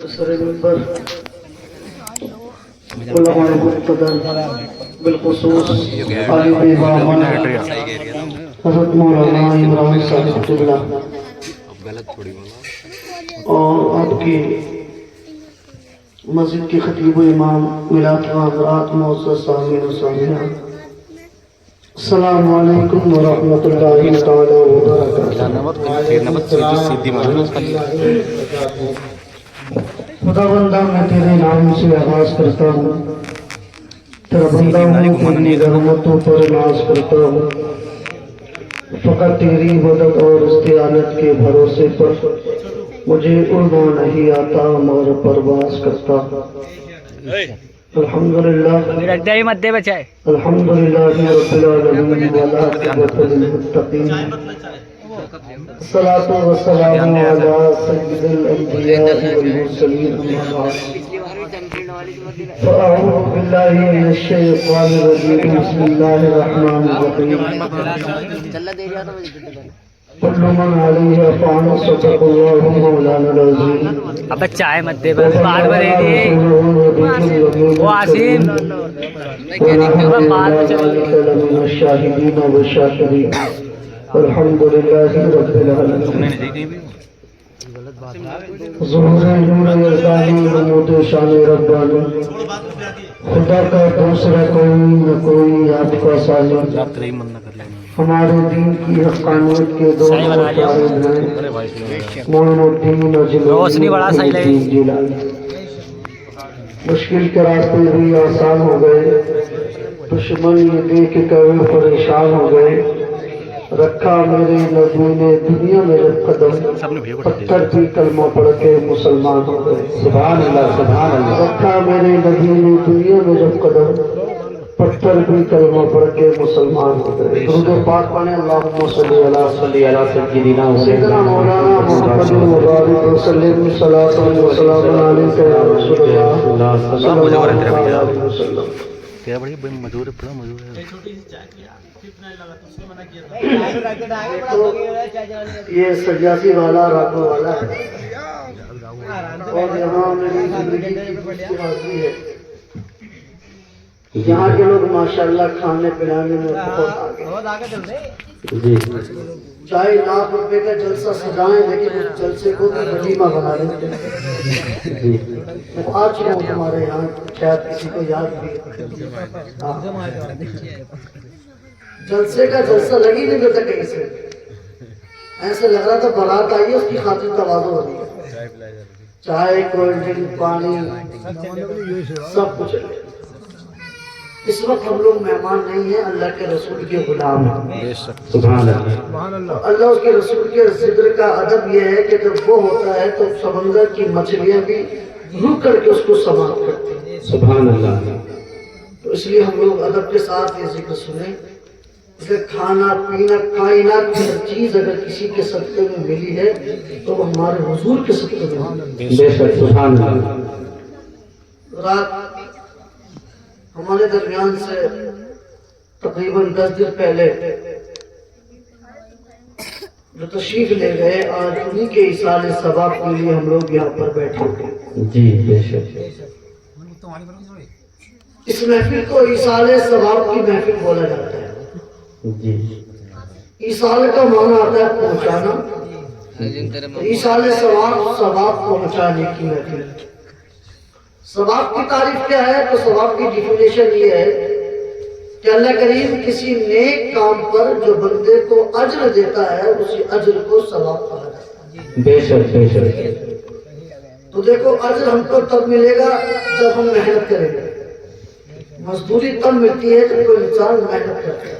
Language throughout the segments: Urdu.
منبر علماء مقتدر بالخصوص عالم امام حضرت مولانا عمران صاحب قبلہ اور آپ کی مسجد کے خطیب و امام ملاد و حضرات معزز سامعین و سامعات، السلام علیکم ورحمۃ اللہ تعالی وبرکاتہ۔ خدا بندہ میں تیرے نام سے آغاز کرتا ہوں، تیرا بندہ ہوں، تیری رحمتوں پر ناز کرتا ہوں، فقط تیری مدد اور استعانت کے بھروسے پر مجھے اڑنا نہیں آتا مگر پرواز کرتا۔ الحمدللہ الحمدللہ رب العالمین والعاقبۃ للمتقین، الصلاۃ والسلام علی سید الانبیاء والمرسلین، اما بعد فاعوذ باللہ من الشیطان الرجیم، بسم اللہ الرحمن الرحیم، کل من علیہ فان، صدق اللہ مولانا العظیم۔ اب چائے مت دے، بار بار وہ عاصم من الشاہدین والشاکرین، الحمدللہ رب العالمین۔ ظہور نور یزدانی نمود شان ربانی، خدا کا دوسرا کوئی نہ کوئی آپ کا ثانی، ہمارے دین کی حقانیت کے دو شاہد ہیں، معین الدین روشنی بڑا صحیح لگی۔ جیلانی۔ مشکل کے راستے بھی آسان ہو گئے، دشمن یہ دیکھ کر پریشان ہو گئے، رکھا میرے نبی نے دنیا میں جب قدم، پتھر بھی کلمہ پڑھ کے مسلمان ہو گئے۔ سبحان اللہ سبحان اللہ۔ رکھا میرے نبی نے دنیا میں جب قدم، پتھر بھی کلمہ پڑھ کے مسلمان ہو گئے۔ درود پاک پڑھیں، اللہم صلی علی سیدنا مولانا محمد مبارک وسلم، صلاۃ و سلام علیک یا رسول اللہ صلی اللہ علیہ وسلم۔ کیا بڑی مزدور ہے، بڑا مزدور ہے۔ یہ سجاسی والا راکو والا ہے، اور یہاں میری زندگی کی دوسری حاضری ہے۔ یہاں کے لوگ ماشاءاللہ کھانے پلانے میں بہت آگے، چاہے ₹1,00,000 کا جلسہ سجائیں لیکن اس جلسے کو بھی ولیمہ بنا لیتے ہیں۔ میں آ چکا ہوں تمہارے یہاں، شاید کسی کو یاد بھی جلسے کا جلسہ لگی نہیں دیتا کہیں سے، ایسے لگ رہا تھا بارات آئی ہے، اس کی خاطر تواضع ہو رہی ہے، چائے کولڈ ڈرنک پانی سب کچھ ہے۔ اس وقت ہم لوگ مہمان نہیں ہیں، اللہ کے رسول کے غلام ہیں۔ سبحان اللہ۔ اللہ اس کے رسول کے ذکر کا ادب یہ ہے کہ جب وہ ہوتا ہے تو سمندر کی مچھلیاں بھی رک کر کے اس کو سماعت کرتی ہیں۔ سبحان اللہ۔ تو اس لیے ہم لوگ ادب کے ساتھ یہ ذکر سنیں کہ کھانا پینا کائنات کی ہر چیز اگر کسی کے صدقے میں ملی ہے تو وہ ہمارے حضور کے صدقے میں ملی۔ بے شک سبحان اللہ۔ رات ہمارے درمیان سے تقریباً 10 دن پہلے جو تشریف لے گئے، آج انہی کے ایصال ثواب کے لیے ہم لوگ یہاں پر بیٹھے ہیں۔ جی بے شک۔ اس محفل کو ایصال ثواب کی محفل بولا جاتا ہے۔ جی ایصال کا معنی آتا ہے پہنچانا، ایصال ثواب ثواب پہنچانے کی محفل۔ ثواب کی تعریف کیا ہے؟ تو ثواب کی ڈیفینیشن یہ ہے کہ اللہ کریم کسی نیک کام پر جو بندے کو اجر دیتا ہے، اسی اجر کو ثواب کہا جاتا ہے۔ بے شک بے شک۔ تو دیکھو اجر ہم کو تب ملے گا جب ہم محنت کریں گے، مزدوری تب ملتی ہے جب کوئی انسان محنت کرتا ہے۔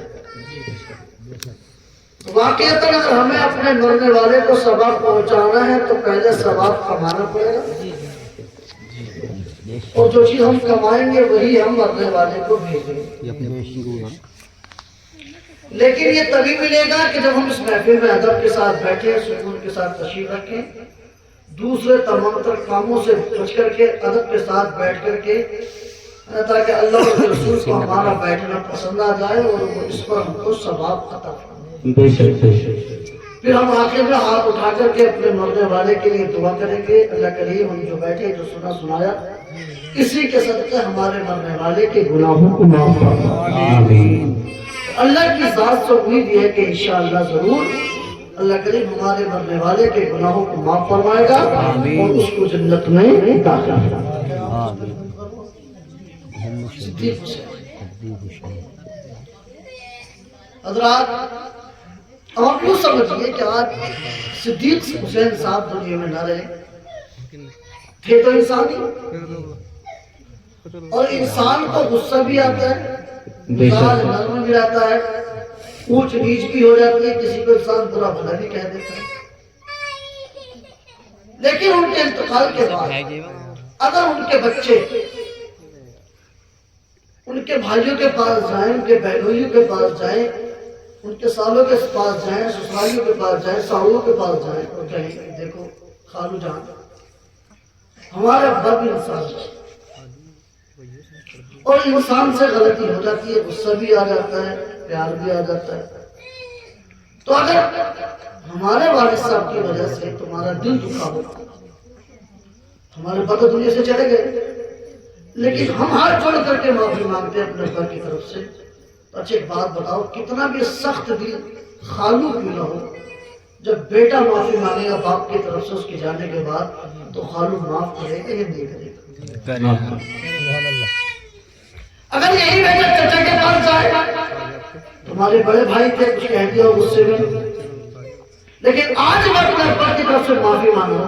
واقعتاً اگر ہمیں اپنے مرنے والے کو ثواب پہنچانا ہے تو پہلے ثواب کمانا پڑے گا، اور جو چیز ہم کمائیں گے وہی ہم مرنے والے کو بھیجیں گے۔ لیکن یہ تبھی ملے گا کہ جب ہم اس محفل میں ادب کے ساتھ بیٹھیں، سکون کے ساتھ تشریف رکھیں، دوسرے تمام تر کاموں سے بچ کر کے ادب کے ساتھ بیٹھ کر کے، تاکہ اللہ اور رسول کو ہمارا بیٹھنا پسند آ جائے اور وہ اس پر ہم کو ثواب عطا فرمائے۔ بے شک بے شک۔ پھر ہم آخر میں ہاتھ اٹھا کر کے اپنے مرنے والے کے لیے دعا کریں گے. اللہ کریم ہم جو بیٹھے جو سنا سنایا اسی کے صدقے ہمارے مرنے والے کے گناہوں کو معاف فرمائے. اللہ کی ذات سے امید یہ ہے کہ انشاءاللہ ضرور اللہ کریم ہمارے مرنے والے کے گناہوں کو معاف فرمائے گا اور اس کو جنت میں داخل کرے. صدیق حسین حضرات، اب آپ یوں سمجھئے کہ آج صدیق حسین صاحب دنیا میں نہ رہے تھے تو انسان ہی، اور انسان کو غصہ بھی آتا ہے، مزاج نرم بھی آتا ہے، اونچ نیچ بھی ہو جاتی ہے، کسی کو انسان برا بھلا بھی کہہ دیتا ہے. لیکن ان کے انتقال کے بعد اگر ان کے بچے ان کے بھائیوں کے پاس جائیں، ان کے بہنوئیوں کے پاس جائیں، ان کے سالوں کے پاس جائیں، سسرالیوں کے پاس جائیں، ساؤوں کے پاس جائیں اور کہیں دیکھو خالو جان ہمارا ابا بھی انسان ہے اور انسان سے غلطی ہو جاتی ہے، غصہ بھی آ جاتا ہے، پیار بھی آ جاتا ہے. تو اگر ہمارے والد صاحب کی وجہ سے تمہارا دل دکھا ہو، ہمارے ابا تو دنیا سے چلے گئے لیکن ہم ہاتھ جوڑ کر کے معافی مانگتے ہیں اپنے ابا کی طرف سے. تو اچھا ایک بات بتاؤ، کتنا بھی سخت دل خالو کیوں نہ ہو، جب بیٹا معافی مانگے گا باپ کی طرف سے اس کے جانے کے بعد تو خالو معاف کرے گا یا نہیں کرے گا؟ اگر یہی بیٹا چچا کے پاس جائے، تمہارے بڑے بھائی تھے کچھ کہہ دیا ہو غصے میں، لیکن آج میں اپنے ابا کی طرف سے معافی مانگا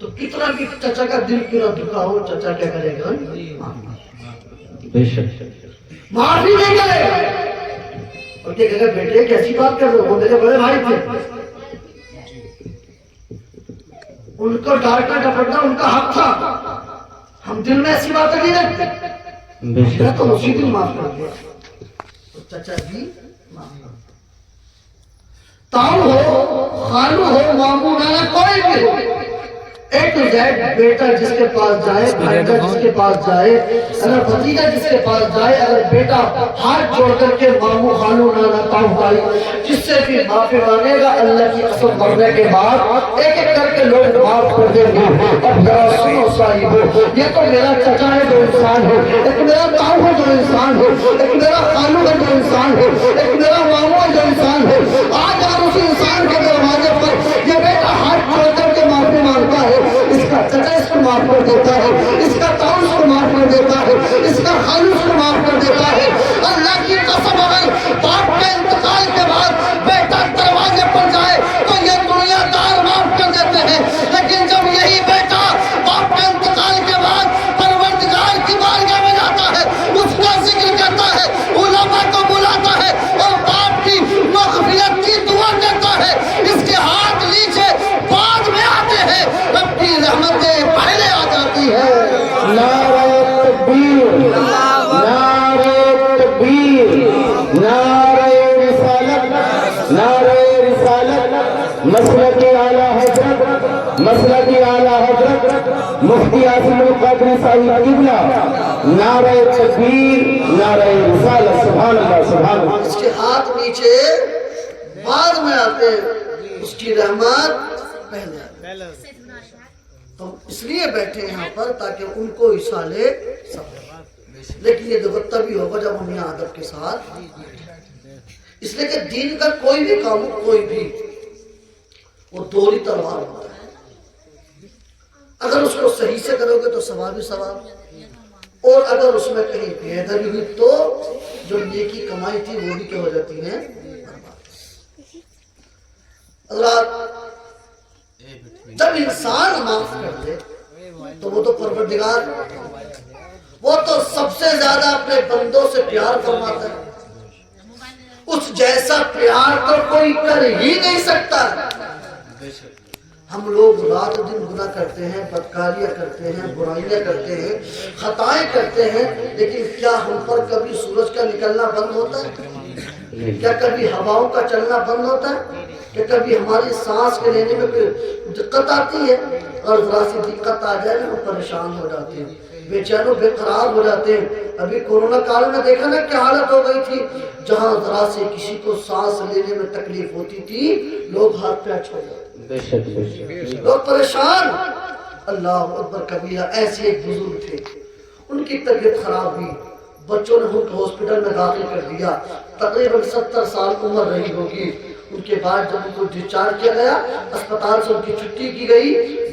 تو کتنا بھی چچا کا دل کیوں نہ دکھا ہو، چچا کیا کرے گا؟ معافی نہیں کرے گا اور کیا کہے گا بیٹے کیسی بات کر رہے ہو، وہ میرے بڑے بھائی تھے، ان کو ڈانٹنا ڈپٹنا ان کا حق تھا، ہم دل میں ایسی باتیں نہیں رکھتے. میں تو اسی دن معاف کر دیا تو چچا جی معاف کر دیا. تاؤ ہو، خالو ہو، مامو نانا کوئی بھی ہو، ایک زیڈ بیٹا جس کے پاس جائے، بھائیجا جس کے پاس جائے، اگر بھتیجا جس کے پاس جائے، اگر بیٹا ہاتھ جوڑ کر کے مامو خالو نانا تاؤ بھائی جس سے بھی معافی مانگے گا، اللہ کی قسم مرنے کے بعد ایک ایک کر کے لوگ معاف کر دیں گے. اب ذرا سنو صاحبو، یہ تو میرا چچا ہے جو انسان ہے، ایک میرا تاؤ ہے جو انسان ہے، ایک میرا خالو ہے جو انسان ہے، ایک میرا مامو ہے جو انسان ہے. آج اگر اس انسان کے دروازے پر یہ بیٹا ہاتھ جوڑ کر کے معافی مانگتا ہے، اس کا چچا اس کو معاف کر دیتا ہے، اس کا تاؤ اس کو معاف کر دیتا ہے، اس کا خالو اس کو معاف کر دیتا ہے. اللہ کی قسم اگر باپ کے انتقال کے بعد بیٹا دروازے پر جائے تو یہ دنیا دار معاف کر دیتے ہیں، لیکن جب یہی بیٹا باپ کے انتقال کے بعد پروردگار کی بارگاہ میں جاتا ہے، اس کا ذکر کرتا ہے، علماء کو بلاتا ہے اور باپ کی مغفرت کی دعا کرتا ہے، اس کے ہاتھ نیچے بعد میں آتے ہیں، رب کی رحمتیں پہلے آ جاتی ہے. نعرہ تکبیر، نعرہ تکبیر، نعرہ رسالت، نعرہ رسالت. مسلک اعلیٰ حضرت، مسلک اعلیٰ حضرت مفتی عاصم القادری صاحب قبلہ، نعرہ تکبیر، نعرہ رسالت. سبحان اللہ، سبحان اللہ. اس کے ہاتھ نیچے بعد میں آتے ہیں، اس کی رحمت پہلے آتے ہیں. تو اس لیے بیٹھے ہیں یہاں پر تاکہ ان کو اصالے سب، لیکن یہ تو تبھی ہوگا جب ہم یہاں ادب کے ساتھ، اس لیے کہ دین کا کوئی بھی کام کوئی بھی وہ دوہری تلوار ہوتا ہے. اگر اس کو صحیح سے کرو گے تو ثواب ہی ثواب، اور اگر اس میں کہیں بے ادبی ہوئی تو جو نیکی کمائی تھی وہ بھی کیا ہو جاتی ہیں. حضرات جب انسان معاف کر دے تو وہ تو پروردگار، وہ تو سب سے زیادہ اپنے بندوں سے پیار فرماتا ہے. اس جیسا پیار تو کوئی کر ہی نہیں سکتا. ہم لوگ رات دن گناہ کرتے ہیں، بدکاریاں کرتے ہیں، برائیاں کرتے ہیں، خطائیں کرتے ہیں، لیکن کیا ہم پر کبھی سورج کا نکلنا بند ہوتا ہے؟ کیا کبھی ہواؤں کا چلنا بند ہوتا ہے؟ کہ کبھی ہماری سانس کے لینے میں کوئی دقت آتی ہے؟ اور ذرا سی دقت آ جائے نا وہ پریشان ہو جاتے ہیں، بے چین و بے قرار ہو جاتے ہیں۔ ابھی کورونا کال میں دیکھا نا کیا حالت ہو گئی تھی، جہاں ذرا سے کسی کو سانس لینے میں تکلیف ہوتی تھی لوگ ہاتھ پہ چھوڑ جاتے، لوگ پریشان۔ اللہ اکبر کبیرہ۔ ایسے ایک بزرگ تھے، ان کی طبیعت خراب ہوئی، بچوں نے ان کو ہاسپٹل میں داخل کر دیا، تقریباً 70 سال عمر رہی ہوگی۔ ان کے بعد جب ان کو ڈسچارج کیا گیا، اسپتال سے ان کی چھٹی کی گئی،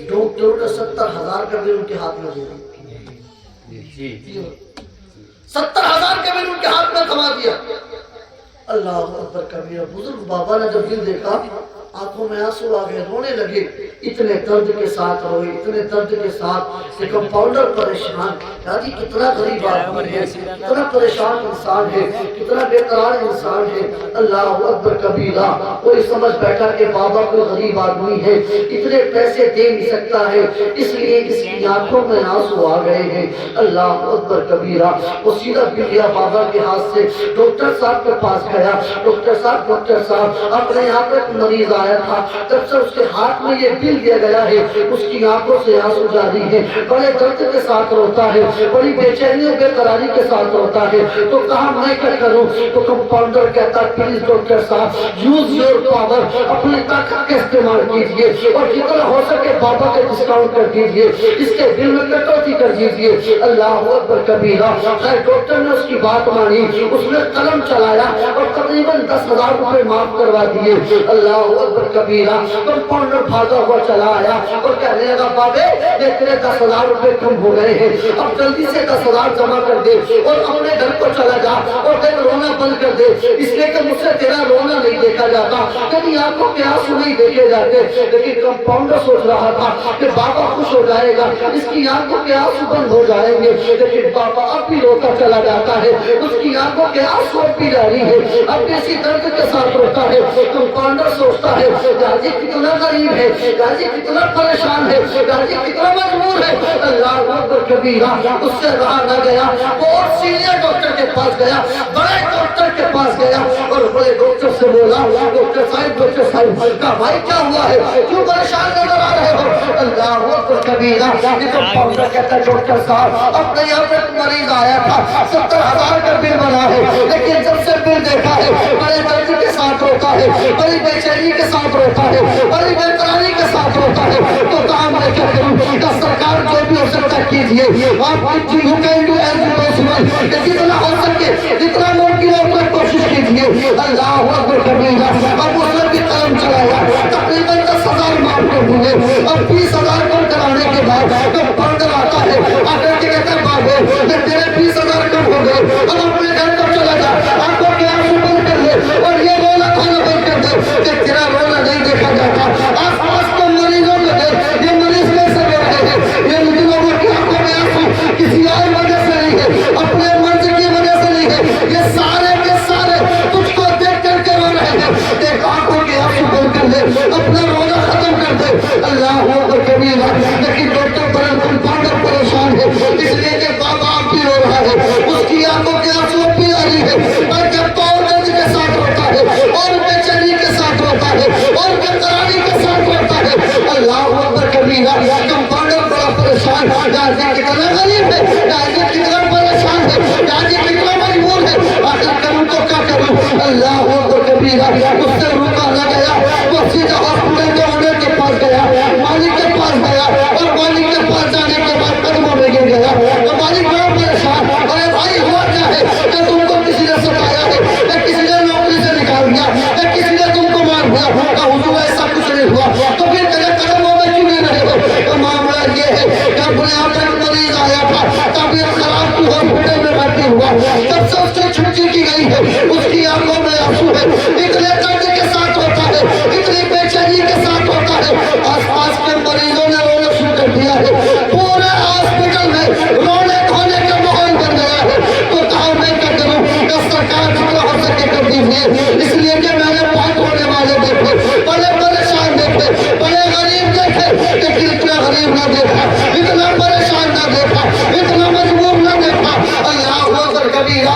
ڈاکٹروں نے 70,000 کا بل ان کے ہاتھ میں دے دیا، 70,000 کا بل ان کے ہاتھ میں تھما دیا۔ اللہ اکبر کبیرہ۔ بزرگ بابا نے جب بل دیکھا آنکھوں میں آنسو آ گئے، رونے لگے، اتنے درد کے ساتھ روئے، اتنے درد کے ساتھ کہ کمپاؤنڈر پریشان، یعنی کتنا غریب آدمی ہے، کتنا پریشان انسان ہے، کتنا بے قرار انسان ہے۔ اللہ اکبر کبیرہ۔ کوئی سمجھ بیٹھا کہ بابا کوئی غریب آدمی ہے، اتنے پیسے دے نہیں سکتا ہے، اس لیے اس کی آنکھوں میں آنسو آ گئے ہیں۔ اللہ اکبر کبیرہ۔ وہ سیدھا بل لیا بابا کے ہاتھ سے، ڈاکٹر صاحب کے پاس گیا، ڈاکٹر صاحب اپنے یہاں پہ ایک مریض آیا تھا، جب سے اس کے ہاتھ میں یہ بل دیا گیا ہے اس کی آنکھوں سے آنسو جاری ہے، بڑے درد کے ساتھ روتا ہے، بڑی بے چینی و بے قراری کے ساتھ روتا ہے۔ تو کہا میں کیا کروں؟ تو کمپاؤنڈر کہتا پلیز ڈاکٹر صاحب یوز یور پاور، اپنی طاقت کا استعمال کیجئے اور جتنا ہو سکے بابا کے ڈسکاؤنٹ کر دیجئے، اس کے بل میں کٹوتی کر دیجئے۔ اللہ اکبر کبیرہ۔ خیر ڈاکٹر نے اس کی بات مانی، اس نے قلم چلایا اور تقریباً 10,000 روپے معاف کروا دیے۔ اللہ اکبر کبیرہ۔ کمپاؤنڈر بھاگا ہوا چلا آیا اور کہنے لگا بابے یہ تیرے 10,000 روپے کم ہو گئے ہیں، اب جلدی سے 10,000 جمع کر دے اور اپنے گھر کو چلا جا اور پھر رونا بند کر دے، اس لیے کہ مجھ سے تیرا رونا نہیں دیکھا جاتا، کبھی آنکھوں کے آنسو نہیں دیکھے جاتے۔ لیکن کمپاؤنڈر سوچ رہا تھا کہ بابا خوش ہو جائے گا، اس کی آنکھوں کے آنسو بند ہو جائیں گے، لیکن بابا اب بھی روتا چلا جاتا ہے، اس کی آنکھوں کے آنسو اب بھی جاری ہے، اب بھی اسی درد کے ساتھ روتا ہے۔ کمپاؤنڈر سوچتا ہے غازی کتنا غریب ہے، غازی کتنا پریشان ہے، غازی کتنا مجبور ہے۔ اللہ اکبر کبیرہ۔ اس سے رہا نہ گیا، وہ اور سینئر ڈاکٹر کے پاس گیا، بڑے ڈاکٹر کے پاس گیا اور بڑے ڈاکٹر سے بولا ڈاکٹر صاحب کا بھائی کیا ہوا ہے، کیوں پریشان نظر آ رہے ہو؟ اللہ اکبر کبیرہ۔ یہ کمپاؤنڈر کہتا ہے ڈاکٹر صاحب اپنے یہاں پہ مریض آیا تھا، 70,000 کا بل بنا ہے، لیکن جب سے بل دیکھا ہے بڑے درد کے ساتھ روتا ہے، بڑی بے چینی کے ساتھ روتا ہے، بڑی بے قراری کے ساتھ روتا ہے۔ تو کہا میں کیا کروں؟ کہ سرکار جو بھی ہو سکتا کیجئے، آپ you can do as possible, کہ جتنا ہو سکے جتنا ممکن ہے اتنا کوشش کیجئے۔ اللہ اکبر کبیرہ۔ اب اس نے بھی قلم چلایا، تقریباً 10,000 معاف کر دیے اور 20,000 کم کرانے کے بعد کمپاؤنڈر آتا ہے، آ کر کے کہتا ہے بابو کہ تیرے 20,000 کم ہو گئے، اب اپنے گھر کو چلا جا، آنکھوں کے آنسو بند کر لے اور یہ رونا کھانا بند کر دے کہ تیرا رونا نہیں دیکھا جاتا۔ آس پاس کے مریضوں میں دے، یہ مریض میں سے رو رہے ہیں، یہ ان لوگوں کی آنکھوں میں آنسو کسی اور وجہ سے نہیں ہے، اپنے مرض کی وجہ سے نہیں ہے، یہ سارے کے سارے تجھ کو دیکھ کر کے رو رہے ہیں۔ ایک آنکھوں کے آنسو بند کر دے، اپنا رونا ختم کر دے۔ اللہ اکبر کبیرہ۔ لیکن ڈاکٹر کمپاؤنڈر پریشان ہے، اس لیے کہ بابا آپ بھی رو رہا ہے، اس کی آنکھوں کے آنسو اب بھی آ رہی ہے، بلکہ پاؤں درد کے ساتھ روتا ہے اور بے چینی کے ساتھ روتا ہے اور بے قراری کے ساتھ روتا ہے۔ اللہ اکبر کبیرہ۔ کمپاؤنڈر بڑا پریشان، غازی کتنا غریب ہے، غازی کتنا پریشان ہے، غازی کتنا مجبور ہے، آخر کروں تو کیا کروں؟ اللہ اکبر کبیرہ۔ اس سے روکا نہ گیا، وہ سیدھا ہاسپٹل کے اونر کے پاس گیا، مالک کے پاس گیا اور مالک کے پاس جانے کے بعد قدموں میں گر گیا۔ تو مالک بڑا پریشان، ارے بھائی ہوا کیا ہے؟ کہ تم کو کسی نے ستایا ہے، کہ کسی نے نوکری سے نکال دیا، کہ کسی نے تم کو مار دیا؟ کہ حضور ایسا کچھ نہیں ہوا۔ تو پھر تیرے قدموں میں کیوں نہیں رہے ہو؟ تو معاملہ یہ ہے کہ اپنے یہاں پہ مریض آیا تھا، طبیعت خراب کی ہاسپٹل میں بھرتی ہوا، جب سے اس سے چھٹی کی گئی ہے اس کی آنکھوں میں آنسو ہے، اتنے درد کے ساتھ ہوتا ہے، اتنی بے چینی کے ساتھ ہوتا ہے۔ آس پاس کے مریضوں نے رونا شروع کر دیا ہے، پورے ہاسپٹل میں رونے دھونے کا ماحول بن گیا ہے۔ تو کہا میں کیا کروں؟ کہ سرکار جتنا ہو سکے کر دیجیے، اس لیے کہ میں نے بہت ہونے والے دیکھے، بڑے پریشان دیکھے، بڑے غریب دیکھے، لیکن اتنا غریب نہ دیکھا، اتنا پریشان نہ دیکھا، اتنا مجبور نہ دیکھا۔ اللہ اکبر کبیرہ۔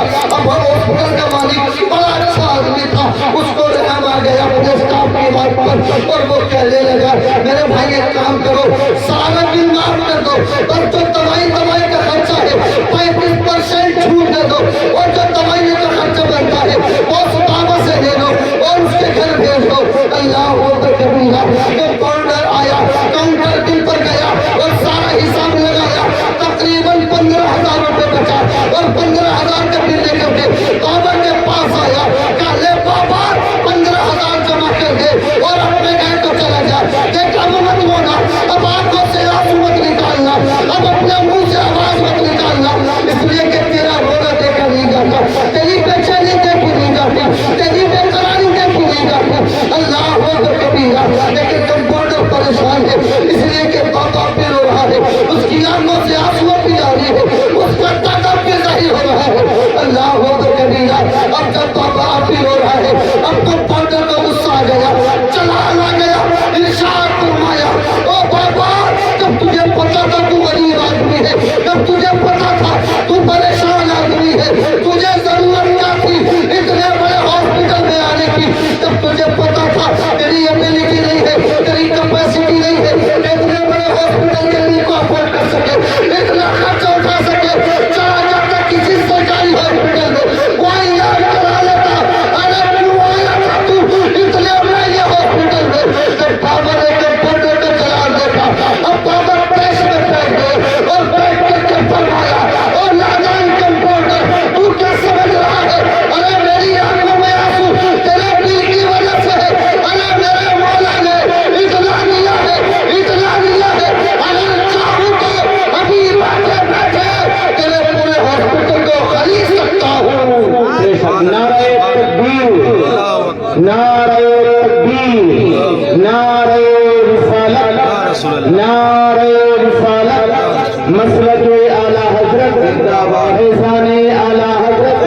مسلک اعلی حضرت فیضان اعلی حضرت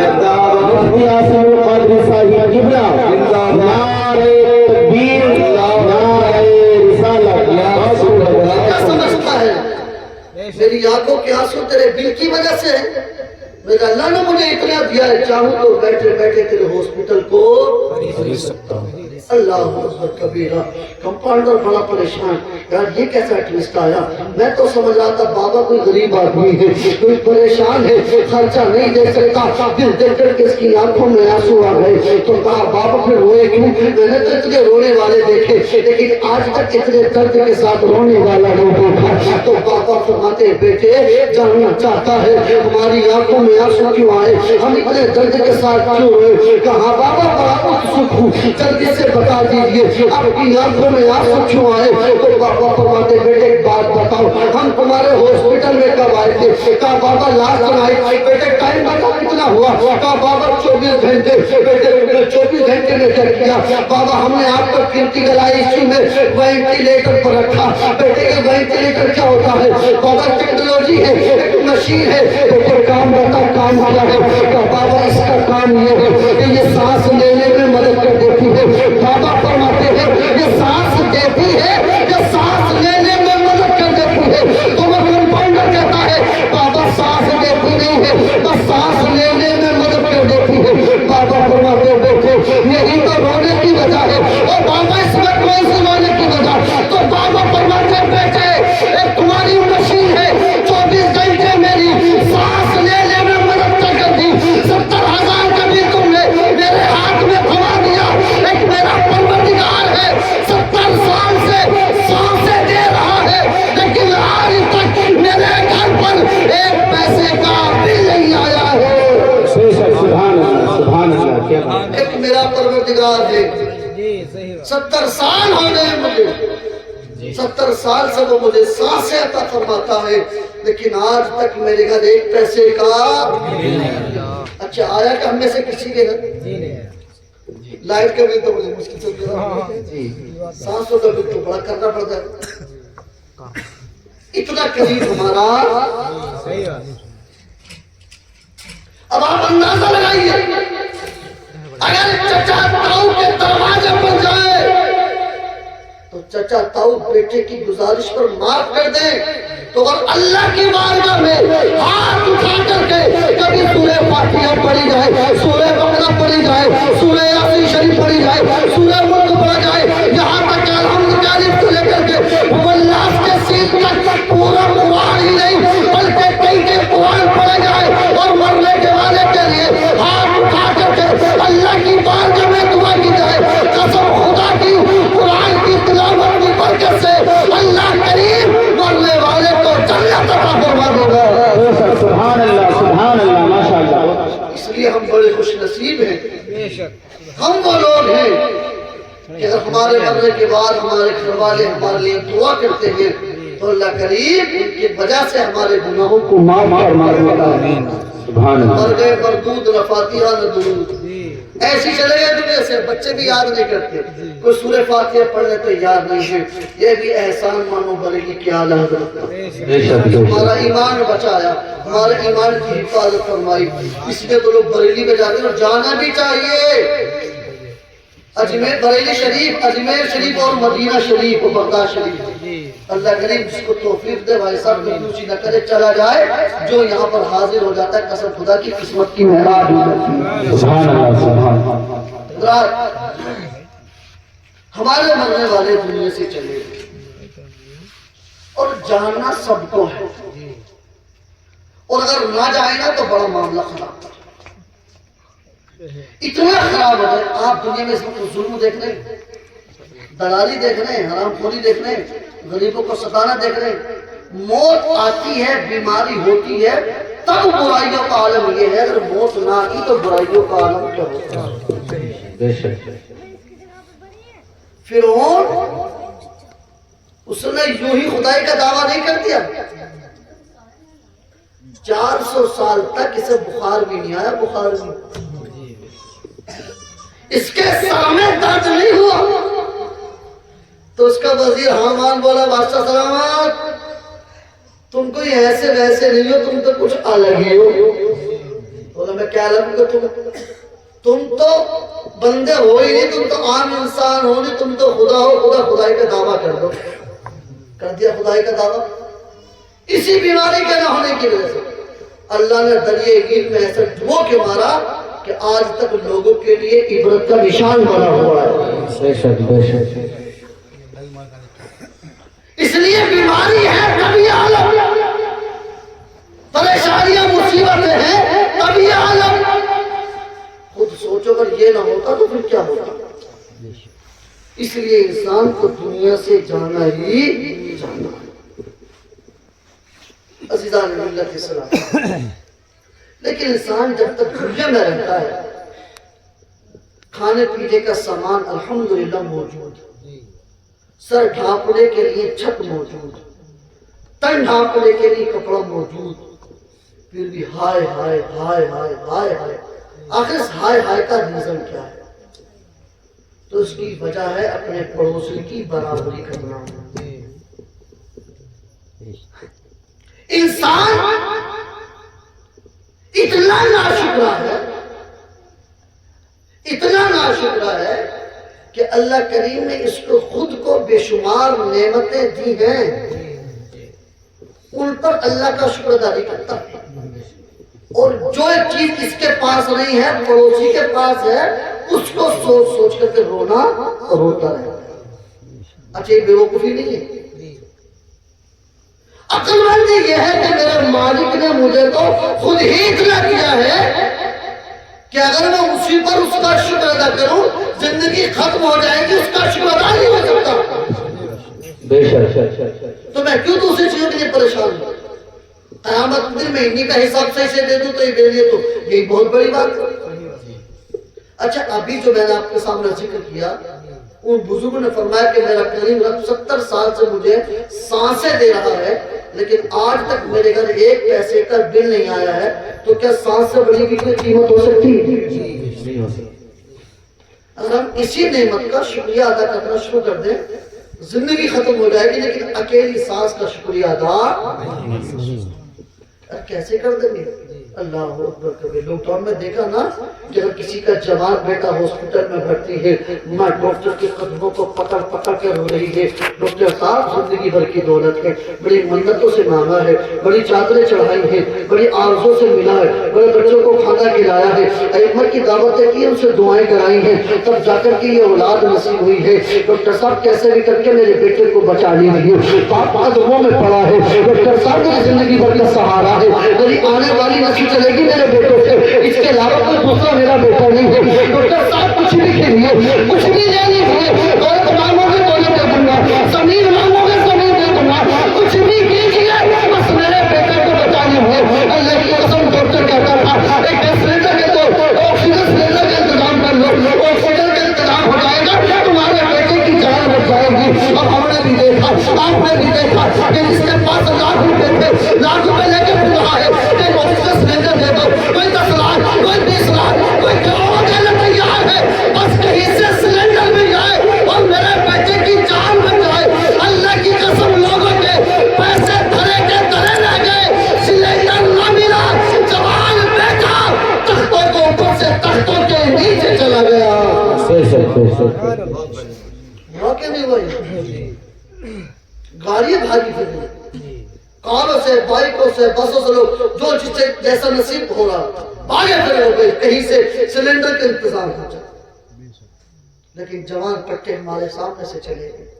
مفتی عاصم القادری صاحب قبلہ نعرہ تکبیر نعرہ رسالت کیا سمجھتا ہے میری آنکھوں کے آنسو تیرے دل کی وجہ سے ہے؟ میرا اللہ نے مجھے اتنا دیا ہے، چاہوں تو بیٹھے بیٹھے تیرے ہاسپٹل کو خرید سکتا ہوں۔ اللہ اکبر کبیرہ۔ کمپاؤنڈر بڑا پریشان، یار یہ کیسا ٹوسٹ آیا؟ میں تو سمجھ رہا تھا بابا کوئی غریب آدمی ہے، کوئی پریشان ہے، خرچہ نہیں دے سکتا۔ پھر دیکھ کر کے اس کی آنکھوں میں آنسو آ گئے تو کہا بابا پھر روئے کیوں؟ میں نے تو اتنے رونے والے دیکھے لیکن آج تک اتنے درد کے ساتھ رونے والا نہیں دیکھا۔ تو بابا فرماتے بیٹے جاننا چاہتا ہے ہماری آنکھوں میں آنسو کیوں آئے، ہم اتنے درد کے ساتھ کیوں روئے؟ کہا بابا بڑا اتسک ہوں، جلدی سے بتا دیجئے آپ کی آنکھوں میں آنسو کیوں آئے؟ تو بابا فرماتے بیٹے ایک بات بتاؤ، ہم تمہارے ہاسپٹل میں کب آئے تھے؟ کہا بابا لاسٹ نائٹ۔ بیٹے ٹائم بتا کتنا ہوا؟ کہا بابا 24 گھنٹے۔ بیٹے 24 گھنٹے نے کیا کیا؟ بابا ہم نے آپ کو کرٹیکل ICU میں وینٹیلیٹر پر رکھا۔ بیٹے یہ وینٹیلیٹر کیا ہوتا ہے؟ بابا ٹیکنالوجی ہے، ایک مشین ہے۔ بیٹے کام بتا کام کیا ہے؟ کہا بابا اس کا کام یہ ہے کہ یہ سانس لینے میں مدد کر دیتی ہے۔ بابا فرماتے ہیں یہ سانس دیتی ہے، یہ سانس لینے میں مدد کر دیتی ہے۔ تو وہ کمپاؤنڈر کہتا ہے بابا سانس دیتی نہیں ہے، بس سانس لینے میں مدد کر دیتی ہے۔ بابا فرماتے ہیں بیٹے یہی تو رونے کی وجہ ہے۔ اور بابا اس میں کون سی رونے کی وجہ؟ تو بابا فرماتے ہیں بیٹے ایک تمہاری مشین ہے، 24 گھنٹے میری سانس لینے میں مدد کر دی۔ 70,000 کبھی تم نے میرے ہاتھ میں تھما دیا۔ ایک میرا پروردگار ہے 70 سال سے سانسیں دے رہا ہے لیکن آج تک میرے گھر پر ایک پیسے کا بل نہیں آیا ہے۔ سبحان اللہ سبحان اللہ کیا بات ہے۔ ایک میرا پروردگار ہے، 70 سال ہو گئے مجھے، 70 سال سے وہ مجھے سانسیں عطا فرماتا ہے لیکن آج تک میرے گھر ایک پیسے کا اچھا آیا کہ ہم میں سے کسی کے گھر لائٹ کا بل تو مجھے مشکل سے سانسوں کا بل تو بڑا کرنا پڑتا ہے۔ اتنا قریب ہمارا۔ اب آپ اندازہ لگائیے اگر چچا تاؤ کے دروازے پر جائے تو چچا تاؤ بیٹے کی گزارش پر معاف کر دیں تو اور اللہ کی بارگاہ میں ہاتھ اٹھا کر کے کبھی سورہ فاتحہ پڑھی جائے، سورہ بقرہ پڑھی جائے، سورہ یاسین شریف پڑھی جائے، سورہ ملک پڑھا جائے، یہاں تک کہ الحمدللہ سے لے کر کے والناس کے سین تک پورا قرآن ہی نہیں بلکہ کئی قرآن پڑھا جائے اور مرنے کے والے کے لیے ہاتھ اٹھا کر کے اللہ کی بارگاہ میں دعا کی جائے۔ قسم خدا کی قرآن کی تلاوت کی برکت سے اللہ کریم مرنے والے کو جنت عطا فرما دے گا۔ سبحان اللہ ماشاءاللہ۔ اس لیے ہم بڑے خوش نصیب ہیں، ہم وہ لوگ ہیں کہ اگر ہمارے مرنے کے بعد ہمارے گھر والے ہمارے لیے دعا کرتے ہیں تو اللہ کریم ان کی وجہ سے ہمارے گناہوں کو معاف فرماتا ہے۔ سبحان اللہ۔ مر گئے مردود نہ فاتحہ نہ درود، ایسی چلے گئے دنیا سے، بچے بھی یاد نہیں کرتے، کوئی سورہ فاتحہ پڑھنے تیار نہیں ہے۔ یہ بھی احسان مانو بریلی کی اعلیٰ حضرت کا، ہمارا ایمان بچایا، ہمارے ایمان کی حفاظت فرمائی۔ اس لیے تو لوگ بریلی میں جاتے ہیں اور جانا بھی چاہیے۔ اجمیر بریلی شریف، اجمیر شریف اور مدینہ شریف اور بغداد شریف، اللہ کریم جس کو توفیق دے بھائی صاحب کنجوسی نہ کرے چلا جائے، جو یہاں پر حاضر ہو جاتا ہے قسم خدا کی قسمت کی معراج ہو جاتی ہے۔ سبحان اللہ سبحان اللہ۔ ہمارے مرنے والے دنیا سے چلے گئے اور جاننا سب کو ہے، اور اگر نہ جائے گا تو بڑا معاملہ خراب ہے، اتنا خراب ہو جائے۔ آپ دنیا میں اس وقت ظلم دیکھ رہے ہیں، دلالی دیکھ رہے ہیں، حرام خوری دیکھ رہے ہیں، غریبوں کو ستانا دیکھ رہے ہیں۔ موت آتی ہے، بیماری ہوتی ہے، تب برائیوں کا عالم یہ ہے۔ اگر موت نہ آتی تو برائیوں کا عالم کیا ہوتا ہے؟ فرعون اس نے یوں ہی خدائی کا دعویٰ نہیں کر دیا، 400 سال تک اسے بخار بھی نہیں آیا، بخار بھی اس کے سامنے درد نہیں ہوا تو اس کا وزیر حامان بولا بادشاہ سلامت تم کوئی ایسے ویسے نہیں ہو، تم تو کچھ الگ ہی ہو۔ بولا میں کیا الگ ہوں؟ تم تو بندے ہو ہی نہیں، تم تو عام انسان ہو نہیں، تم تو خدا ہو۔ خدائی کا دعویٰ کر دو، کر دیا خدائی کا دعویٰ اسی بیماری کے نہ ہونے کی وجہ سے۔ اللہ نے دریائے نیل میں ایسا ڈبو کے مارا کہ آج تک لوگوں کے لیے عبرت کا نشان بنا ہوا ہے۔ اس لیے بیماری ہے کبھی عالم، پریشانیاں مصیبتیں ہیں کبھی عالم۔ خود سوچو اگر یہ نہ ہوتا تو پھر کیا ہوتا؟ اس لیے انسان کو دنیا سے جانا ہی جانا ہے۔ عزیزان ملت اسلام، لیکن انسان جب تک دنیا میں رہتا ہے کھانے پینے کا سامان الحمدللہ موجود، سر ڈھانپنے کے لیے چھت موجود، تن ڈھانپنے کے لیے کپڑا موجود، پھر بھی ہائے ہائے ہائے ہائے ہائے ہائے۔ آخر اس ہائے ہائے کا ریزن کیا ہے؟ تو اس کی وجہ ہے اپنے پڑوسی کی برابری کرنا۔ انسان اتنا ناشکرا ہے، اتنا ناشکرا ہے کہ اللہ کریم نے اس کو خود کو بے شمار نعمتیں دی ہیں، ان پر اللہ کا شکر ادا نہیں کرتا، اور جو ایک چیز اس کے پاس نہیں ہے پڑوسی کے پاس ہے اس کو سوچ سوچ کر کے روتا رہتا ہے۔ اچھا یہ بیوقوفی نہیں ہے؟ عقل مندی یہ ہے کہ میرے مالک نے مجھے تو خود ہی اتنا کیا ہے کہ اگر میں اسی پر اس کا شکر ادا کروں زندگی ختم ہو جائے گی، اس کا شکر ادا نہیں ہو سکتا۔ تو میں کیوں دوسری چیزوں کے لیے پریشان ہوں؟ قیامت دن میں انہی کا حساب صحیح سے دے دوں تو یہ میرے لیے تو یہی بہت بڑی بات ہے۔ اچھا ابھی جو میں نے آپ کے سامنے ذکر کیا، ان بزرگوں نے فرمایا کہ میرا کریم رب 70 سال سے مجھے سانسیں دے رہا ہے، لیکن آج تک میرے گھر ایک پیسے کا بل نہیں آیا ہے، تو کیا سانس سے بڑی کی کوئی قیمت ہو سکتی ہے؟ اگر ہم اسی نعمت کا شکریہ ادا کرنا شروع کر دیں زندگی ختم ہو جائے گی، لیکن اکیلی سانس کا شکریہ ادا کیسے کر دیں گے؟ اللہ اکبر کبھی لاک ڈاؤن میں دیکھا نا کہ اگر کسی کا جوان بیٹا ہاسپٹل میں بھرتی ہے، ماں ڈاکٹر کے قدموں کو پکڑ پکڑ کے رو رہی ہے، ڈاکٹر صاحب زندگی بھر کی دولت ہے، بڑی منتوں سے مانگا ہے، بڑی چادریں چڑھائی ہیں، بڑی آرزوں سے ملا ہے، بڑے بچوں کو کھانا کھلایا ہے، ائمہ کی دعوتیں کی، ان سے دعائیں کرائی ہیں، تب جا کر کے یہ اولاد نصیب ہوئی ہے۔ ڈاکٹر صاحب کیسے بھی کر کے میرے بیٹے کو بچا لیجیے، پاک قدموں میں پڑا ہے، ڈاکٹر صاحب میری زندگی بھر کا سہارا ہے، میری آنے والی نسل چلے گی میرے بیٹوں سے، اس کے علاوہ کوئی دوسرا میرا بیٹا نہیں ہے۔ ڈاکٹر صاحب کچھ بھی کھیلیے، کچھ بھی لے لیجیے، دولت مانگو گے دولت دے دوں گا، زمین مانگو گے زمین دے دوں گا، کچھ بھی کیجیے بس میرے بیٹے کو بچا لیجیے۔ اللہ کی قسم ڈاکٹر کہتا تھا ایک سلنڈر کے تو آکسیجن سلنڈر کا انتظام کر لو، آکسیجن کا انتظام ہو جائے گا تمہارے بیٹے کی جان بچ جائے گی۔ اور ہم نے بھی دیکھا، آپ نے بھی دیکھا کہ جس کے پاس لاکھ روپے تھے، لاکھ روپے لے کے پھر رہا ہے کہ آکسیجن سلنڈر دے دو، کوئی 10 لاکھ، کوئی 20 لاکھ، کوئی کروڑ دینے تیار ہے، بس کہیں سے سلنڈر مل جائے اور میرے بیٹے کی جان بچ جائے۔ اللہ کی قسم لوگوں کے پیسے دھرے کے دھرے رہ گئے، سلنڈر نہ ملا، جوان بیٹا تختوں کو اوپر سے تختوں کے نیچے چلا گیا۔ واقع نہیں ہوئی، گاڑیاں بھاگی پھر گئی، کاروں سے، بائکوں سے، بسوں سے، لوگ جو جس سے جیسا نصیب ہو رہا بھاگے پھر ہو گئے، کہیں سے سلنڈر کا انتظام ہو جائے۔ لیکن جوان پٹے ہمارے سامنے سے چلے گئے،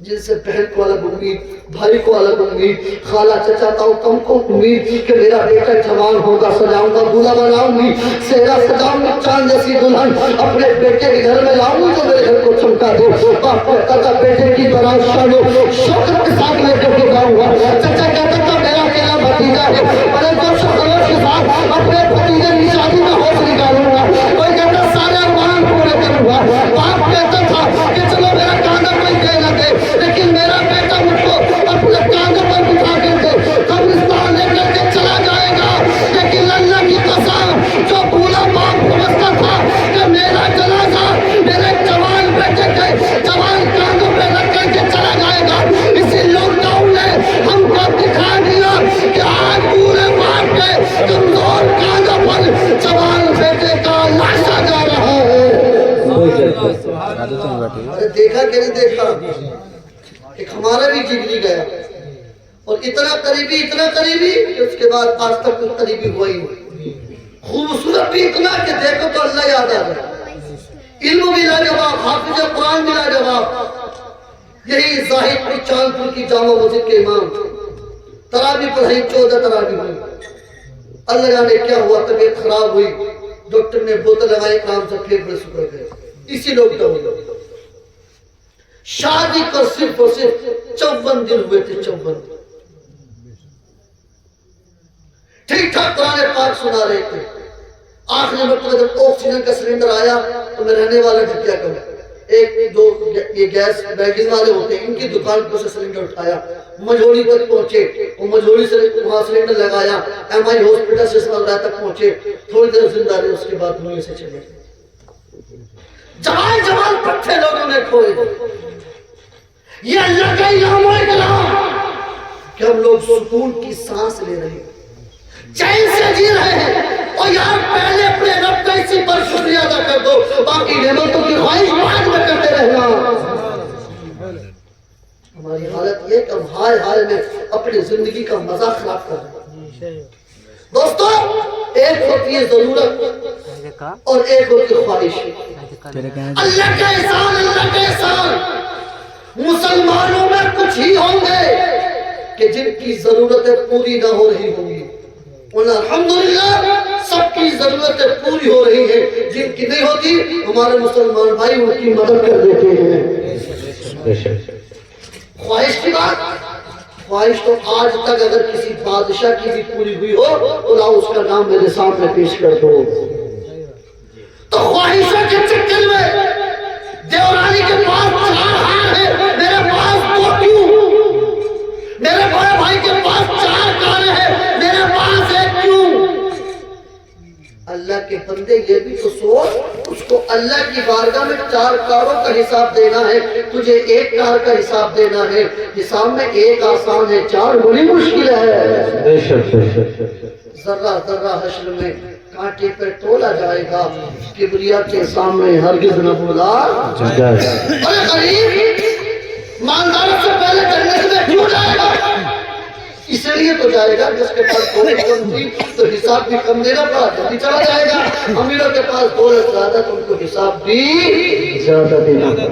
جن سے بہن کو الگ امید، بھائی کو الگ امید، خالہ چچا تاؤ کم کو امید کہ میرا بیٹا جوان ہوگا، سجاؤں گا، دولہا بناؤں گی، سہرا سجاؤں گی، چاند جیسی دلہن اپنے بیٹے کے گھر میں لاؤں گی جو میرے گھر کو چمکا دے۔ باپ کہتا تھا بیٹے کی بارات شانو شوکت کے ساتھ لے کر کے جاؤں گا، چچا کہتا تھا میرا اکیلا بھتیجا ہے، بڑے جوش و خروش کے ساتھ اپنے بھتیجے کی شادی کا ہوش نکالوں گا، کوئی کہتا سارے ارمان پورے کروں گا۔ باپ کہتا تھا کہ چلو میرا کاندھا کوئی دے نہ دے، لیکن میرا بیٹا مجھ کو اپنے کاندھے پر بٹھا کے دے، قبرستان لے کر کے چلا جائے گا۔ لیکن اللہ کی قسم جو بولا باپ سمجھتا تھا کہ میرا جنازہ میرے جوان بیٹے کے جوان کاندھوں پہ رکھ کر کے چلا جائے گا، اسی لاک ڈاؤن نے ہم کو دکھا دیا ارے دیکھا کہ نہیں دیکھا؟ ایک ہمارا بھی جگری گیا اور اتنا قریبی کہ اس کے بعد آج تک کوئی قریبی ہوا ہی نہیں. خوبصورت بھی اتنا کہ دیکھو تو اللہ یاد آ جائے. علم بھی لاجواب، حافظ قرآن بھی لاجواب. یہی زاہد کی چاندپور کی جامع مسجد کے امام تراویح پڑھائی، 14 تراویح ہوئی. اللہ جانے کیا ہوا، طبیعت خراب ہوئی، ڈاکٹر نے بوتل لگائی، کام سے پھیپھڑے سکڑ گئے. اسی لوگ ڈاؤن ہوئے. شادی پر صرف اور صرف 54 دن ہوئے تھے. 54 ٹھیک ٹھاک قرآن پاک سنا رہے تھے. آخری وقت میں جب آکسیجن کا سلنڈر آیا تو میں رہنے والا کیا کروں، ایک دو یہ گیس بیگز والے ہوتے ہیں، ان کی دکان پر سے سلنڈر اٹھایا، مجھولی تک پہنچے، وہ مجھولی سے وہاں سلنڈر لگایا، ایم آئی ہاسپٹل سے اسمال تک پہنچے. تھوڑی دیر زندہ رہے، اس کے بعد دنیا سے چلے. جوان جوان پٹھے لوگوں نے کھوئے. یہ اللہ کا انعام و اکرام کہ ہم لوگ سکون کی سانس لے رہے ہیں، چین سے جی رہے ہیں. اور یار پہلے اپنے رب کا اسی پر شکریہ ادا کر دو، باقی نعمتوں کی خواہش بعد میں کرتے رہنا. ہماری حالت یہ کہ ہم ہائے ہائے میں اپنی زندگی کا مزہ خراب کر رہے ہیں. دوستو، ایک ہوتی ہے ضرورت اور ایک ہوتی ہے خواہش. اللہ کا احسان، اللہ کا احسان. مسلمانوں میں کچھ ہی ہوں گے کہ جن کی ضرورتیں پوری نہ ہو رہی ہوں گی، اور الحمدللہ سب کی ضرورتیں پوری ہو رہی ہیں. جن کی نہیں ہوتی ہمارے مسلمان بھائی ان کی مدد کر دیتے ہیں. خواہش کی بات، خواہش تو آج تک اگر کسی بادشاہ کی بھی پوری ہوئی ہو تو لاؤ اس کا نام میرے سامنے پیش کر دو. تو خواہشوں کے چکر میں دیورانی کے پاس 4 ہار ہے، میرے پاس 2 کیوں؟ میرے بڑے بھائی کے پاس 4 کاریں ہیں، میرے پاس 1 کیوں؟ اللہ کے بندے یہ بھی تو سوچ، اس کو اللہ کی بارگاہ میں 4 کاروں کا حساب دینا ہے، تجھے 1 کار کا حساب دینا ہے. حساب میں 1 آسان ہے، 4 بڑی مشکل ہے. ذرہ ذرہ حشر میں کانٹے پر تولا جائے گا، کبریا کے سامنے ہرگز نہ بولا. ارے غریب مالداروں سے پہلے جنت میں کیوں جائے گا؟ اس لیے تو جائے گا جس کے پاس دولت کم تھی تو حساب بھی کم دینا پڑا، جلدی چلا جائے گا. امیروں کے پاس دولت زیادہ تو ان کو حساب بھی زیادہ دینا پڑا.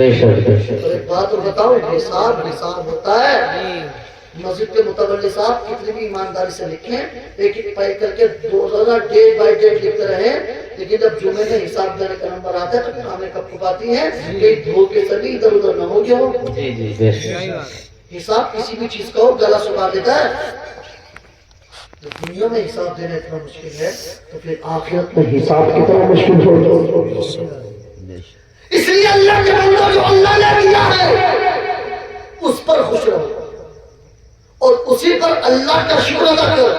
ایک بات بتاؤں، حساب ہوتا ہے. مسجد کے متولی صاحب کتنی بھی ایمانداری سے لکھیں، ایک ایک پائی کر کے روزانہ ڈیٹ بائی ڈیٹ لکھتے رہیں، لیکن جب جمعے میں حساب دینے کا نمبر آتا ہے تو ہمیں کب پاتی ہیں کہ دھوکے سے بھی ادھر ادھر نہ ہو گیا ہو. حساب کسی بھی چیز کا ہو گلا سکھا دیتا ہے. دنیا میں حساب دینا اتنا مشکل ہے تو پھر آخرت میں حساب کتنا مشکل ہو. اس لیے اللہ کے بندوں جو اللہ نے دیا ہے اس پر خوش رہو اور اسی پر اللہ کا شکر ادا کر.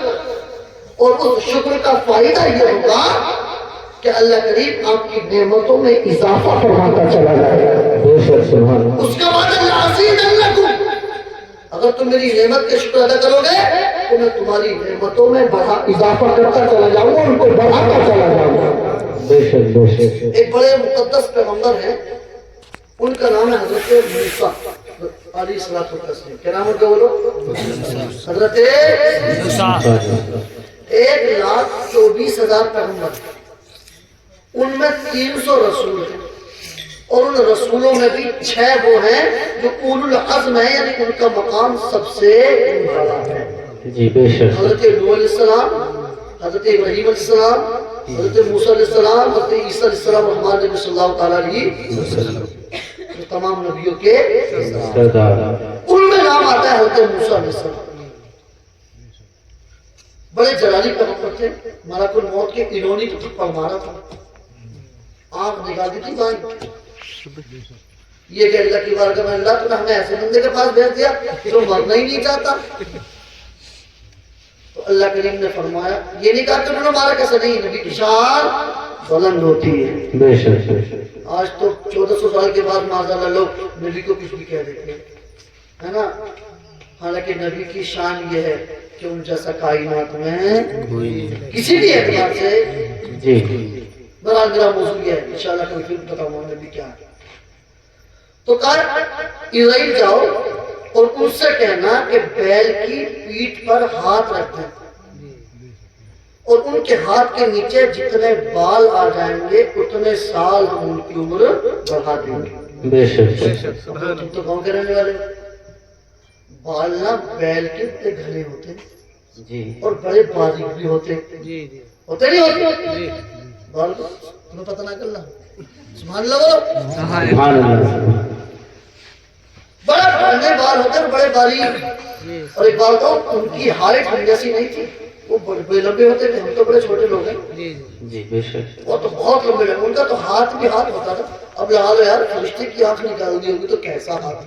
اور اس شکر کا فائدہ یہ ہوگا کہ اللہ کریم آپ کی نعمتوں میں اضافہ فرماتا چلا جائے گا. اس کا بعد اللہ عزیز اللہ کو، اگر تم میری نعمت کے شکر ادا کرو گے تو میں تمہاری نعمتوں میں اضافہ کرتا چلا جاؤں گا، ان کو بڑھاتا چلا جاؤں گا. ایک بڑے مقدس پیغمبر ہیں، ان کا نام ہے حضرت موسیٰ علیہ السلام. کیا نام ہے بولو؟ حضرت موسیٰ. 1,24,000 پیغمبر، ان میں 300 رسول ہیں، اور ان رسولوں میں بھی 6 وہ ہیں جو اولو العزم ہیں، یعنی ان کا مقام سب سے بڑا ہے. حضرت نوح علیہ السلام، حضرت ابراہیم علیہ السلام، حضرت موسیٰ علیہ السلام، حضرت عیسیٰ علیہ السلام، اور ہمارے نبی صلی اللہ تعالیٰ علیہ وسلم، تمام نبیوں کے ان میں نام آتا ہے حضرت موسیٰ علیہ السلام. بڑے جلالی پیغمبر تھے. ملک الموت کے انہوں نے تو مارا تھا، آنکھ نکال دی تھی بائیں. یہ کہ اللہ کی بارگاہ میں اللہ تو نے ہمیں ایسے بندے کے پاس بھیج دیا جو مرنا ہی نہیں چاہتا. تو اللہ کریم نے فرمایا، یہ نہیں کہا کہ انہوں نے مارا کیسے نہیں، نبی کی شان بلند ہوتی ہے. آج تو 1400 سال کے بعد معاذ لوگ نبی کو کچھ بھی کہہ دیتے ہیں نا. حالانکہ نبی کی شان یہ ہے کہ ان جیسا کائنات میں کسی بھی اعتبار سے. بہرحال میرا موضوع یہ ہے، انشاءاللہ کبھی پھر بتاؤں گا نبی کیا ہے. تو کہا اسرائیل جاؤ اور ان سے کہنا کہ بیل کی پیٹھ پر ہاتھ رکھ دیں اور ان کے ہاتھ کے نیچے جتنے بال آ جائیں گے اتنے سال ہم ان کی عمر بڑھا دیں گے. بے شک. تم تو گاؤں کے رہنے والے بال نہ بیل کے اتنے گھنے ہوتے جی اور بڑے باریک بھی ہوتے ہوتے نہیں ہوتے بال تمہیں پتہ نہ کرنا. سبحان اللہ بولو. سبحان اللہ. بڑے گھنے بال ہوتے اور بڑے باریک. اور ایک بات تو ان کی ہائٹ ہم جیسی نہیں تھی, وہ بڑے لمبے ہوتے تھے, ہم تو بڑے چھوٹے لوگ ہیں. جی بے شک. وہ تو بہت لمبے لمبے, ان کا تو ہاتھ بھی ہاتھ ہوتا تھا. اب لگا لو یار فرشتے کی آنکھ نکال دی ہوگی تو کیسا ہاتھ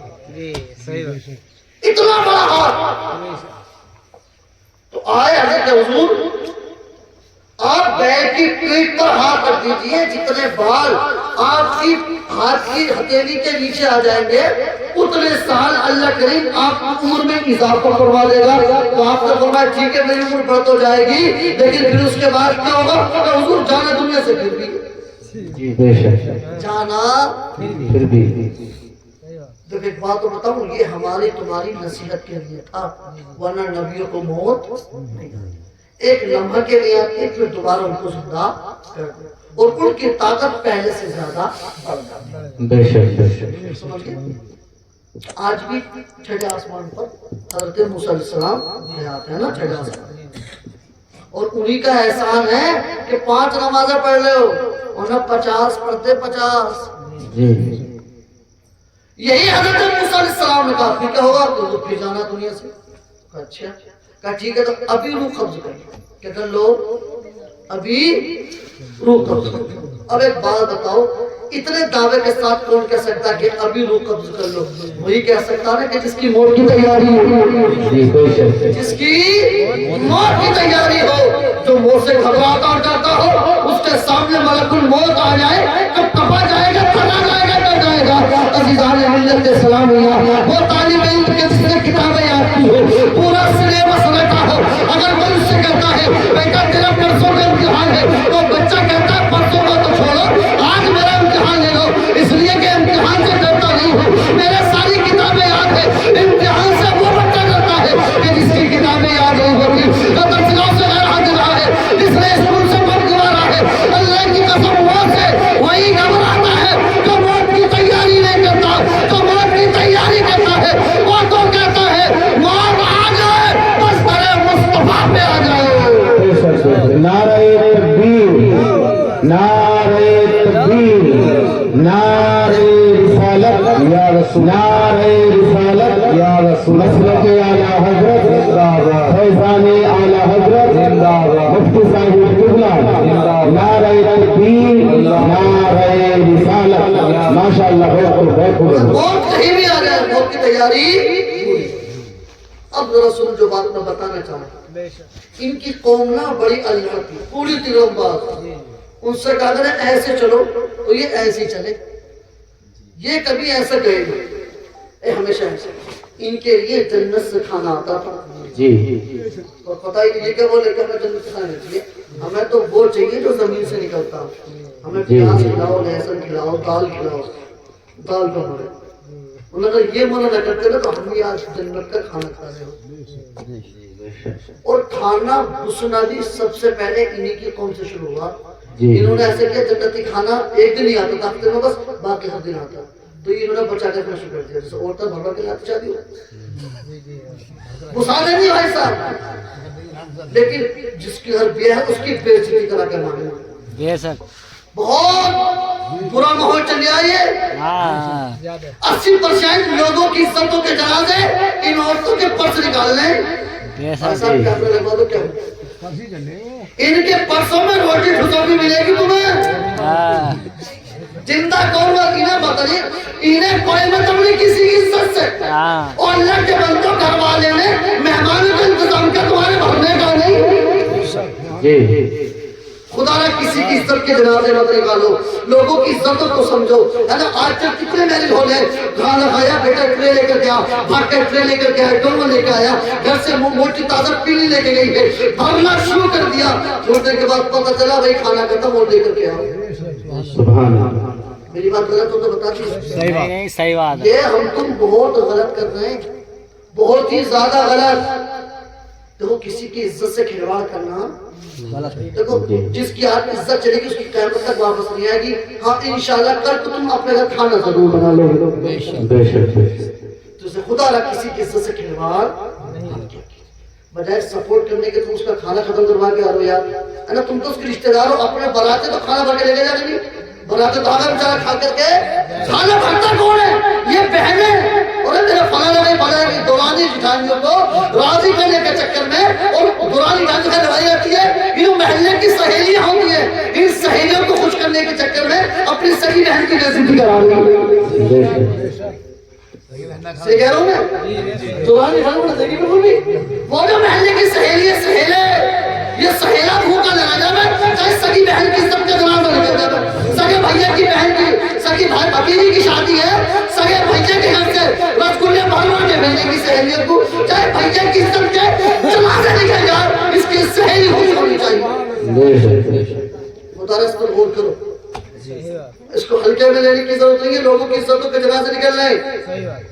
اتنا بڑا ہاتھ. تو آئے حضرت حضور آپ بیل کی پیٹھ پر ہاتھ رکھ دیجئے, جتنے بال آپ کی ہاتھ کی ہتھیلی کے نیچے آ جائیں گے اتنے سال اللہ کریم آپ کی عمر میں اضافہ فرما دے گا. تو آپ نے فرمایا ٹھیک ہے میری عمر بڑھ تو جائے گی لیکن پھر اس کے بعد کیا ہوگا؟ کہ حضور جانا دنیا سے پھر بھی جی بے شک. جانا پھر بھی. تو ایک بات تو بتاؤں, یہ ہماری تمہاری نصیحت کے لیے تھا, ورنہ نبیوں کو موت نہیں آتی. ایک لمحہ کے لیے آتی ہے پھر دوبارہ ان کو زندہ کر دے اور ان کی طاقت پہلے سے زیادہ بڑھ جاتی ہے. بے شک بے شک. سمجھ گئے؟ آج بھی چھٹے آسمان پر حضرت موسیٰ علیہ السلام حیات ہے نا, چھٹے آسمان, اور انہی کا احسان ہے کہ 5 نمازیں پڑھ لے ہو انہیں 50 پڑھتے 50. جی یہی حضرت موسیٰ علیہ السلام نے کہا کیا ہوگا تو پھر جانا دنیا سے. اچھا کہا ٹھیک ہے تو ابھی روح قبض کر لو. کیا کر لو؟ ابھی روح قبض کر لو. اب ایک بات بتاؤ, اتنے دعوے کے ساتھ کون کہہ سکتا کہ ابھی روح قبض کر لو؟ وہی کہہ سکتا ہے کہ جس کی موت کی تیاری ہو, جی بے شک. جس کی موت کی تیاری ہو, جو موت سے گھبراتا اور ڈرتا ہو, اس کے سامنے ملک الموت آ جائے تو کپا جائے گا, تھلا جائے گا, ڈر جائے گا. عزیزان ملت کے سلام اللہ, وہ طالب علم کے جس نے کتابیں یاد کی ہو, پورا سلیبس رکھا ہو, اگر وہ اس سے کہتا ہے بیٹا تیرا پرسوں کا امتحان ہے, تو بچہ کہتا ہے پرسوں کا تو چھوڑو, آج میرا امتحان لے لو, اس لیے کہ امتحان سے ڈرتا نہیں ہوں, میرے ساری کتابیں یاد ہے. امتحان سے وہ بچہ ڈرتا ہے کہ جس کی کتابیں یاد نہیں ہوتی, درسگاہ سے غیر حاضر رہا ہے, جس نے اسکول سے پڑھ گزارا ہے. اللہ کی قسم موت سے وہی گھبراتا ہے جو موت کی تیاری نہیں کرتا, جو موت کی تیاری کرتا ہے وہ تو کہتا ہے موت آ جائے بس بڑے مصطفیٰ پہ آ جائے. نعرہ تکبیر, نعرہ تکبیر, نعرہ رسالت یا رسول, نعرہ رسالت یا رسول, مسلک اعلیٰ حضرت زندہ باد, فیضان اعلیٰ حضرت زندہ باد, مفتی صاحب قبلہ زندہ باد, نعرہ تکبیر, نعرہ رسالت. ماشاءاللہ بہت خوب. موت کہیں بھی آ جائے موت کی تیاری. اب ذرا سن جو بات میں بتانا چاہتا ہوں, ان کی قوم نا بڑی اللہ تھی, پوری تیروں بات. ان سے کہا کرے ایسے چلو تو یہ ایسے ہی چلے, یہ کبھی ایسا کہے گا, ہمیشہ ایسے. ان کے لیے جنت سے کھانا آتا تھا. جی اور پتہ ہی نہیں کہ وہ لے کر ہمیں جنت سے کھانا چاہیے, ہمیں تو وہ چاہیے جو زمین سے نکلتا ہو. ہمیں پیاز کھلاؤ, لہسن کھلاؤ, دال کھلاؤ, دال کا مرے. انہوں نے یہ منع نہ کرتے نا تو ہم بھی آج جنت کا کھانا کھا رہے ہو. اور کھانا بسنا بھی سب سے پہلے انہی کی قوم سے شروع ہوا. انہوں نے ایسے کیا جنتی کھانا ایک دن ہی آتا تھا ہفتے میں, بس باقی ہر دن آتا. تو انہوں نے بچا کے اپنا شروع کر دیا, جیسے عورتیں بھروا کے لاتی شادی ہو مسانے نہیں بھائی صاحب, لیکن جس کی گھر بیاہ ہے اس کی بے عزتی کرا کے مانے. بے شک بہت برا ماحول چل رہا ہے. 80% لوگوں کی عزتوں کے جنازے ان عورتوں کے پرس نکال لیں. ان کے پرسوں میں روٹی ٹھسو بھی ملے گی تمہیں. زندہ کون انہیں بتائیے, انہیں کوئی مطلب نہیں کسی کی عزت سے. اور اللہ کے بندوں گھر والے نے مہمانوں کا انتظام کیا, تمہارے بھرنے کا نہیں. خدا نہ کسی کی عزت کے جنازے مت نکالو, لوگوں کی عزتوں کو سمجھو, ہے نا. آج تک کتنے میرے ہو گئے, کھانا کھایا بیٹا ٹرے لے کر گیا, بھاگ کے ٹرے لے کر گیا, ڈوما لے کے آیا, گھر سے موٹی تازہ پیلی لے کے گئی ہے, بھرنا شروع کر دیا. چھوڑنے کے بعد پتہ چلا بھائی کھانا ختم اور لے کر کے آؤ. سبحان اللہ. میری بات غلط ہو تو بتا دیجیے. نہیں صحیح بات ہے. یہ ہم تم بہت غلط کر رہے ہیں, بہت ہی زیادہ غلط. دیکھو کسی کی عزت سے کھلواڑ کرنا غلط ہے. دیکھو جس کی آپ عزت چلے گی اس کی قیامت تک واپس نہیں آئے گی. ہاں انشاءاللہ کل تو تم اپنے گھر کھانا ضرور بنا لو گے. بے شک تو اسے خدا رہا کسی کی عزت سے کھلواڑ بجائے سپورٹ کرنے کے تم اس کا کھانا ختم کروا کے آ رہو یار. ہے نا, تم تو اس کے رشتہ دار ہو, اپنے براتے تو کھانا بھر کے لے کے جانے نہیں. براتے تو آگے بیچارہ کھا کر کے کھانا بھرتا کون ہے؟ یہ بہنیں. اور میرے فلانا نہیں پڑا ہے دورانی جٹھانیوں کو راضی کرنے کے چکر میں, اور دورانی جان کا لڑائی آتی ہے یہ محلے کی سہیلیاں ہوتی ہیں, ان سہیلیوں کو خوش کرنے کے چکر میں اپنی سگی بہن کی بےعزتی کرا رہی سے کہہ رہا ہوں میں. دورانی جان کو نظری میں بولی وہ جو محلے کی سہیلی ہے, سہیلے یہ سہیلا بھوکا لگا جائے چاہے سگی بہن کی سب کے جناب لگا جائے. سگے بھیا کی بہن کی, سگی بھائی بھتیجی کی شادی ہے, سگے بھیا کے گھر سے رسگلے بھروا کے بھیجے کی سہیلیت کو, چاہے بھیا کی سب کے چلا سے نکل جائے اس کی سہیلی خوش ہونی چاہیے. مدارس پر غور کرو, اس کو ہلکے میں لینے کی ضرورت نہیں ہے. لوگوں کی عزتوں کے جگہ سے نکل رہے,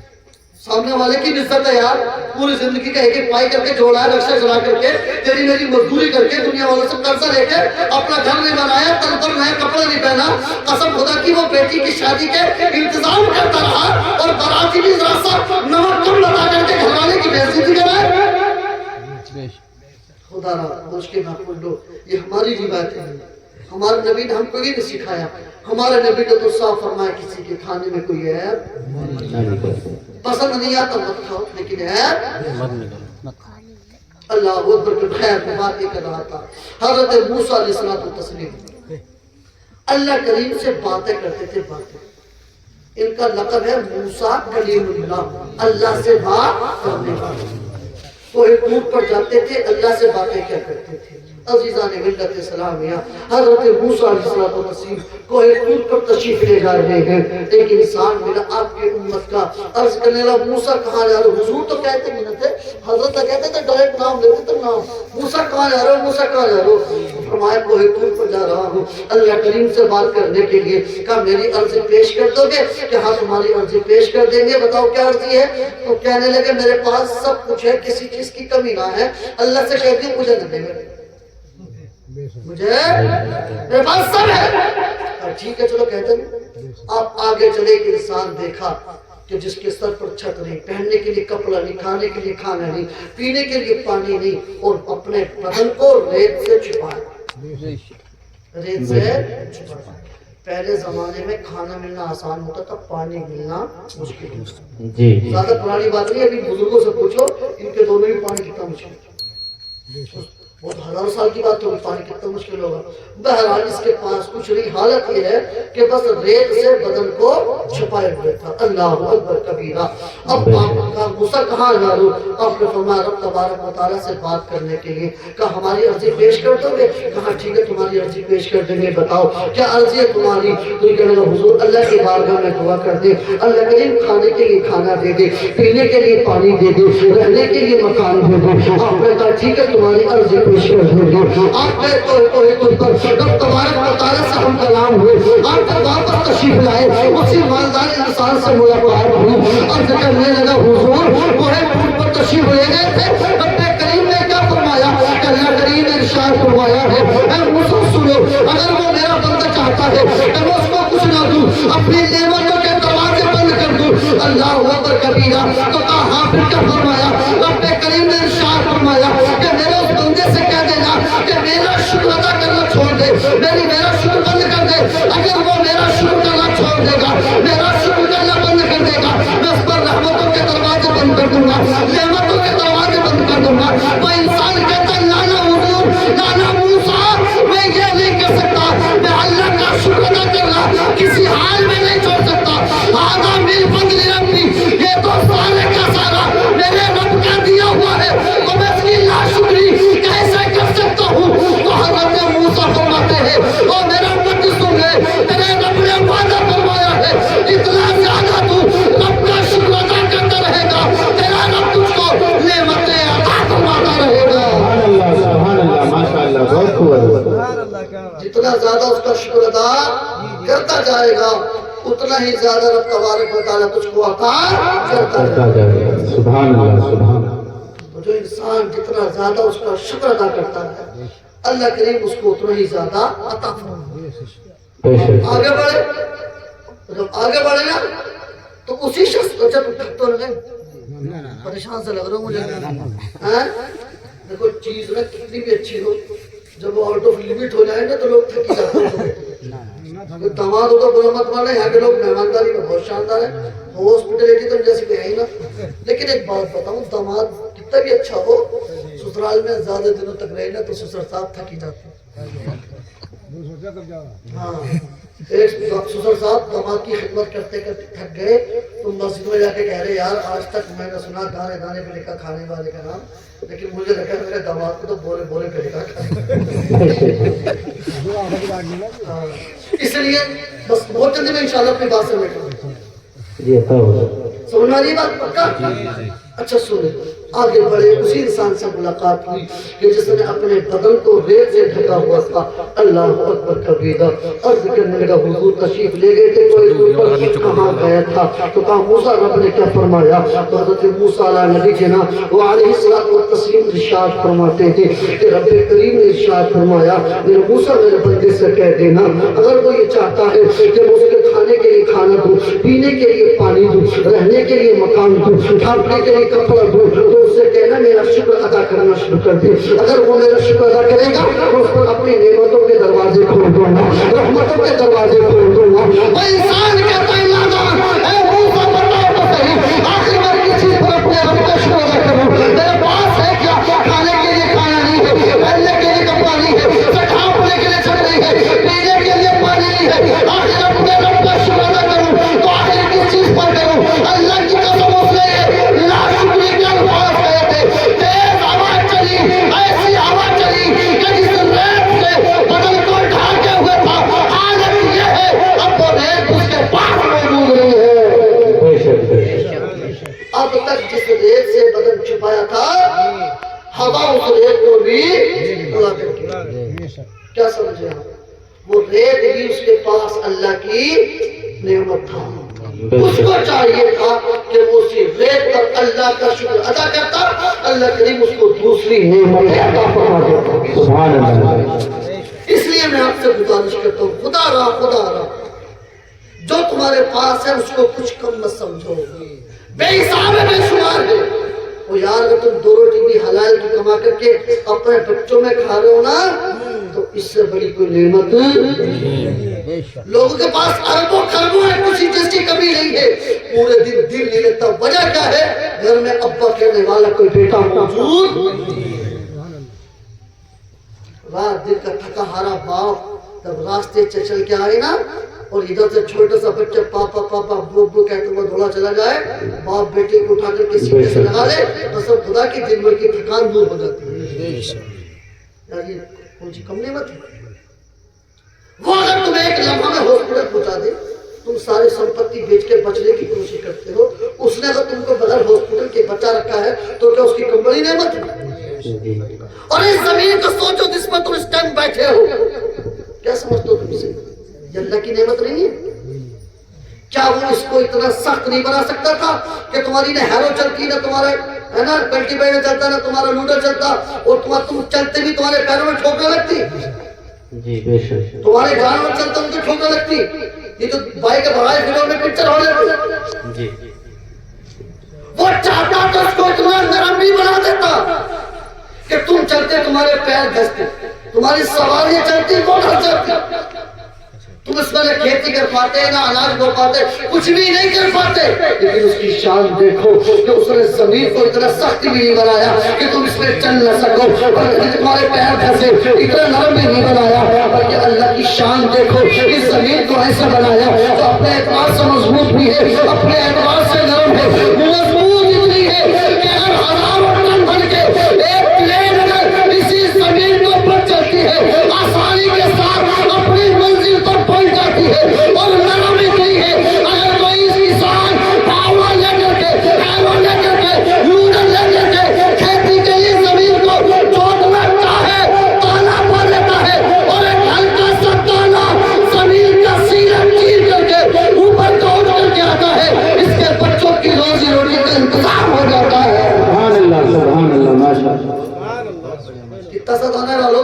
سامنے والے کی عزت ہے یار. پوری زندگی کا ایک ایک پائی کر کے جوڑا ہے, رکشہ چلا کر کے, تیری میری مزدوری کر کے, دنیا والوں سے قرضہ لے کے اپنا گھر نہیں بنایا, تن پر نئے کپڑے نہیں پہنا. قسم خدا کی وہ بیٹی کی شادی کے انتظام کرتا رہا اور باراتی بھی ذرا سا نمک کم لگا کر کے گھر والے کی بےعزتی کرائے. خدا را بوجھ کے محفوظ لو, یہ ہماری روایت ہے. ہمارے نبی نے ہم کو یہ نہیں سکھایا. ہمارے نبی نے تو صاف فرمایا کسی کے کھانے میں کوئی عیب پسند نہیں آتا مت کھاؤ, لیکن عیب اللہ اکبر کے خیر میں بات یہ کر رہا تھا. حضرت موسیٰ علیہ الصلوۃ والتسلیم اللہ کریم سے باتیں کرتے تھے. باتیں, ان کا لقب ہے موسیٰ کلیم اللہ, اللہ سے بات کرنے والے. کوہ طور پر جاتے تھے, اللہ سے باتیں کیا کرتے تھے. عزیزان ملت سلامیہ, حضرت موسیٰ علیہ الصلوۃ والتسلیم کوہ طور پر تشریف لے جا رہے ہیں. ایک انسان میرا آپ کی امت کا عرض کرنے لگا موسیٰ کہاں جا رہے ہو؟ حضور تو کہتے نہیں تھے, حضرت کہتے تھے ڈائریکٹ نام لیتے تھے نام. موسیٰ کہاں جا رہے ہو, موسیٰ کہاں جا رہے ہو؟ فرمایا کوہ طور پر جا رہا ہوں اللہ کریم سے بات کرنے کے لیے. کہا میری عرضی پیش کر دو گے؟ کہ ہاں تمہاری عرضی پیش کر دیں گے. بتاؤ کیا عرضی ہے؟ تو کہنے لگے میرے پاس سب کچھ ہے, کسی چیز کی کمی نہ ہے. اللہ سے کہتی ہوں مجھے نہ دے گا, مجھے میرے پاس سب ہے. ٹھیک ہے چلو کہتے ہیں. آپ آگے چلے, ایک انسان دیکھا کہ جس کے سر پر چھت نہیں, پہننے کے لیے کپڑا نہیں, کھانے کے لیے کھانا نہیں, پینے کے لیے پانی نہیں, اور اپنے بدن کو ریت سے چھپایا. ریت سے چھپایا. پہلے زمانے میں کھانا ملنا آسان ہوتا تھا, پانی ملنا مشکل ہوتا. زیادہ پرانی بات نہیں, ابھی بزرگوں سے پوچھو ان کے دونوں میں پانی کتنا مشکل, بہت ہزاروں سال کی بات ہوگی, پانی کتنا مشکل ہوگا. بہرحال اس کے پاس کچھ نہیں, حالت یہ ہے کہ بس ریت سے بدن کو چھپائے ہوئے تھا. اللہ اکبر کبیرہ. اب موسیٰ کہاں جا رہے ہو؟ آپ نے فرمایا رب تبارک و تعالیٰ سے بات کرنے کے لیے. کہا ہماری عرضی پیش کر دو گے؟ کہا ٹھیک ہے تمہاری عرضی پیش کر دیں گے. بتاؤ کیا عرضی ہے تمہاری؟ تو کہنے لگا حضور اللہ کی بارگاہ میں دعا کر دے, اللہ کریم کھانے کے لیے کھانا دے دے, پینے کے لیے پانی دے دے, رہنے کے لیے مکان دے دے. آپ نے کہا ٹھیک ہے تمہاری عرضی پیش کر دیں گے. آپ نے رب تبارک و تعالیٰ سے ہم کلام ہوئے, آپ نے واپس تشریف لائے, اسی مالدار انسان سے ملاقات ہوئی. عرض کرنے لگا حضور کوہ طور پر تشریف لے گئے تھے, رب کریم نے کیا فرمایا؟ کہ اللہ کریم نے ارشاد فرمایا ہے اے موسیٰ سنو, اگر وہ میرا بندہ چاہتا ہے کہ میں اس کو کچھ نہ دوں, اپنی نعمتوں کے دروازے بند کر دوں. اللہ اکبر کبیرہ. تو کہا ہاں پھر کیا فرمایا؟ رب کریم نے ارشاد فرمایا کہ میرے اس بندے سے کہہ دینا کہ میرا شکر ادا کرنا چھوڑ دے, میرا شکر بند کر دے. اگر وہ میرا شکر کرنا چھوڑ دے گا, میرا شکر کرنا بند کر دے گا, میں اس پر رحمتوں کے دروازے بند کر دوں گا, نعمتوں کے دروازے بند کر دوں گا. وہ انسان کہتا ہے لانا حضور, لانا موسیٰ, میں یہ نہیں کر سکتا, میں اللہ کا شکر ادا کرنا کسی حال میں نہیں چھوڑ سکتا. آدھا مل فضل ربی, یہ تو سارے کا سارا میرے رب کا دیا ہوا ہے, تو میں اس کی ناشکری کیسے کر سکتا ہوں؟ تو حضرت موسیٰ فرماتے ہیں او میرا رب سن لے, تیرے رب نے وعدہ فرمایا ہے اتنا زیادہ تو رب کا شکر ادا کرتا رہے گا, تیرا رب تجھ کو نعمتیں عطا فرماتا رہے گا. سبحان اللہ ماشاءاللہ بہت خوب. جتنا زیادہ اس کا شکر ادا کرتا جائے گا اتنا ہی زیادہ رب تبارک و تعالیٰ تجھ کو عطا کرتا ہے. سبحان اللہ سبحان اللہ. جو انسان جتنا زیادہ اس کا شکر ادا کرتا ہے اللہ کریم اس کو اتنا ہی زیادہ عطا فرماتا ہے. آگے بڑھے، جب آگے بڑھے نا تو اسی شخص کو جب تو لگے پریشان سے لگ رہا ہوں مجھے. دیکھو چیز میں کتنی بھی اچھی ہو جب وہ آؤٹ آف لمٹ ہو جائے نا تو لوگ تھکی جاتے ہیں. داماد ہوگا برا مت مانا، یہاں کے لوگ مہمانداری میں بہت شاندار ہے، ہاسپٹلٹی تو جیسے کہ ہے ہی نا. لیکن ایک بات بتاؤں، داماد کتنا بھی اچھا ہو سسرال میں زیادہ دنوں تک رہے نا تو سسر صاحب تھکی جاتے ہیں. ہاں ایک سسر صاحب داماد کی خدمت کرتے کرتے تھک گئے تو مسجد میں جا کے کہہ رہے یار آج تک میں نے سنا دانے دانے پہ لکھا کھانے والے کا نام، لیکن مجھے لگا میرے داماد کو تو بولے بولے پہ لکھا اس لیے بس بہت جلدی میں انشاءاللہ اپنی بات سے بیٹھوں. سمجھ آئی بات پکا؟ اچھا سنیں، آگے بڑھے. اسی انسان سے ملاقات ہوئی کہ جس نے اپنے بدن کو ریت سے ڈھکا ہوا تھا. اللہ اکبر کبیرہ. عرض کرنے لگا حضور تشریف لے گئے تھے کوئی اوپر کہاں گیا تھا تو کہا موسیٰ رب نے کیا فرمایا. تو حضرت موسیٰ علیہ نبی جناب وہ علیہ الصلوۃ والتسلیم ارشاد فرماتے تھے کہ رب کریم نے ارشاد فرمایا میرے موسیٰ میرے بندے سے کہہ دینا اگر وہ یہ چاہتا ہے کہ میں اس کے کھانے کے لیے کھانا دوں، پینے کے لیے پانی دوں، رہنے کے لیے مکان دوں، ڈھانپنے کے لیے کپڑا دوں، تو اس سے کہنا میرا شکر ادا کرنا شروع کر دے. اگر وہ میرا شکر ادا کرے گا تو اس پر اپنی نعمتوں کے دروازے کھول دوں گا، رحمتوں کے دروازے کھول دوں گا. وہ انسان کہتا ہے اے موسیٰ بتاؤ تو صحیح آخر میں کس چیز پر اپنے آپ کا شکر ادا کروں؟ میرے پاس ہے کیا؟ کھانے کے لیے کھانا نہیں ہے، پہننے کے لیے کپڑا نہیں ہے، ڈھانپنے کے لیے چھت نہیں ہے، پینے کے لیے پانی نہیں ہے. آخر اپنے رب کا شکر ادا کروں تو آخر کس چیز پر کروں؟ اللہ کی قسم اس نے لا شکری کے الفاظ کہے تھے. تیز ہوا چلی، ایسی ہوا چلی کہ جس ریت سے بدن کو ڈھانکے ہوئے تھا حالت یہ ہے اب وہ ریت اس کے پاس موجود نہیں ہے. اب تک جس ریت سے بدن چھپایا تھا ہوا اس ریت کو بھی اڑا کر کے. کیا سمجھے آپ؟ وہ ریت بھی اس کے پاس اللہ کی نعمت تھا. اس کو چاہیے تھا کہ وہ اسی ریت پر اللہ کا شکر ادا کرتا، اللہ کریم اس کو دوسری نعمتیں عطا فرما دیتا. سبحان اللہ. اس لیے میں آپ سے گزارش کرتا ہوں خدا رہا جو تمہارے پاس ہے اس کو کچھ کم مت سمجھو، بے حساب ہے، بے شمار ہے. وہ یار اگر تم 2 روٹی بھی حلال کی کما کر کے اپنے بچوں میں کھا رہے ہو نا تو اس سے بڑی کوئی نعمت لوگوں کے پاس اربوں خربوں ہے، کسی چیز کی کمی نہیں ہے، پورے دن دل نہیں لگتا. وجہ کیا ہے؟ گھر میں ابا کہنے والا کوئی بیٹا موجود. رات دن کا تھکا ہارا باپ جب راستے چل کے آئے نا اور ادھر سے چھوٹا سا بچہ پاپا پاپا ابو ابو کہتے ہوئے دوڑا چلا جائے، باپ بیٹے کو اٹھا کر کے سینے سے لگا لے تو سب خدا کی دن بھر کی تھکان دور ہو جاتی ہے. یار یہ کون سی کم نعمت ہے؟ وہ اگر تمہیں ایک لمحہ میں ہاسپٹل پہنچا دے، تم ساری سمپتی بیچ کے بچنے کی کوشش کرتے ہو. اس نے اگر تم کو بغیر ہاسپٹل کے بچا رکھا ہے تو کیا اس کی کم بڑی نعمت ہے؟ اور اس زمین کو سوچو جس پر تم اس ٹائم بیٹھے ہو، کیا سمجھتے ہو تم اسے؟ یہ اللہ کی نعمت نہیں ہے؟ کیا وہ اس کو اتنا سخت نہیں بنا سکتا تھا کہ تمہاری نہ ہیرو چلتی نہ تمہارے ہے نا کلٹیویٹر چلتا نہ تمہارا لوڈر چلتا اور تم چلتے بھی تمہارے پیروں میں ٹھوکر لگتی؟ جی بے شک. تمہارے جانور چلتے ان کو ٹھوکر لگتی. یہ جو بائک بھائی فلموں میں پکچر ہو رہے جی وہ چاہتا تو اس کو اتنا نرم بھی بنا دیتا کہ تم چلتے تمہارے پیر دھستے، تمہاری سواریاں چلتی وہ دھس جاتی. تم اس میں نہ کھیتی کر پاتے نہ اناج بو پاتے، کچھ بھی نہیں کر پاتے. لیکن اس کی شان دیکھو کہ اس نے زمین کو اتنا سخت بھی نہیں بنایا کہ تم اس میں چل نہ سکو اور تمہارے پیر پھنسے، اتنا نرم بھی نہیں بنایا. بلکہ اللہ کی شان دیکھو، اس زمین کو ایسا بنایا تو اپنے اعتبار سے مضبوط بھی ہے، اپنے اعتبار سے نرم ہے، مضبوط اتنی ہے کہ اگر ہزاروں ٹن بن کے ایک پلین اگر اسی زمین کو پر چلتی ہے آسانی کے ساتھ اپنی منزل پر پہنچ جاتی ہے. اور نرم اتنی ہے اگر کوئی انسان پاور لے کر کے ایرو لے کر کے لوڈر لے کر کے کھیتی کے لیے زمین کو جوتنا چاہے تالا پا لیتا ہے اور ایک ہلکا سا تالا زمین کا سیرا چیر کر کے اوپر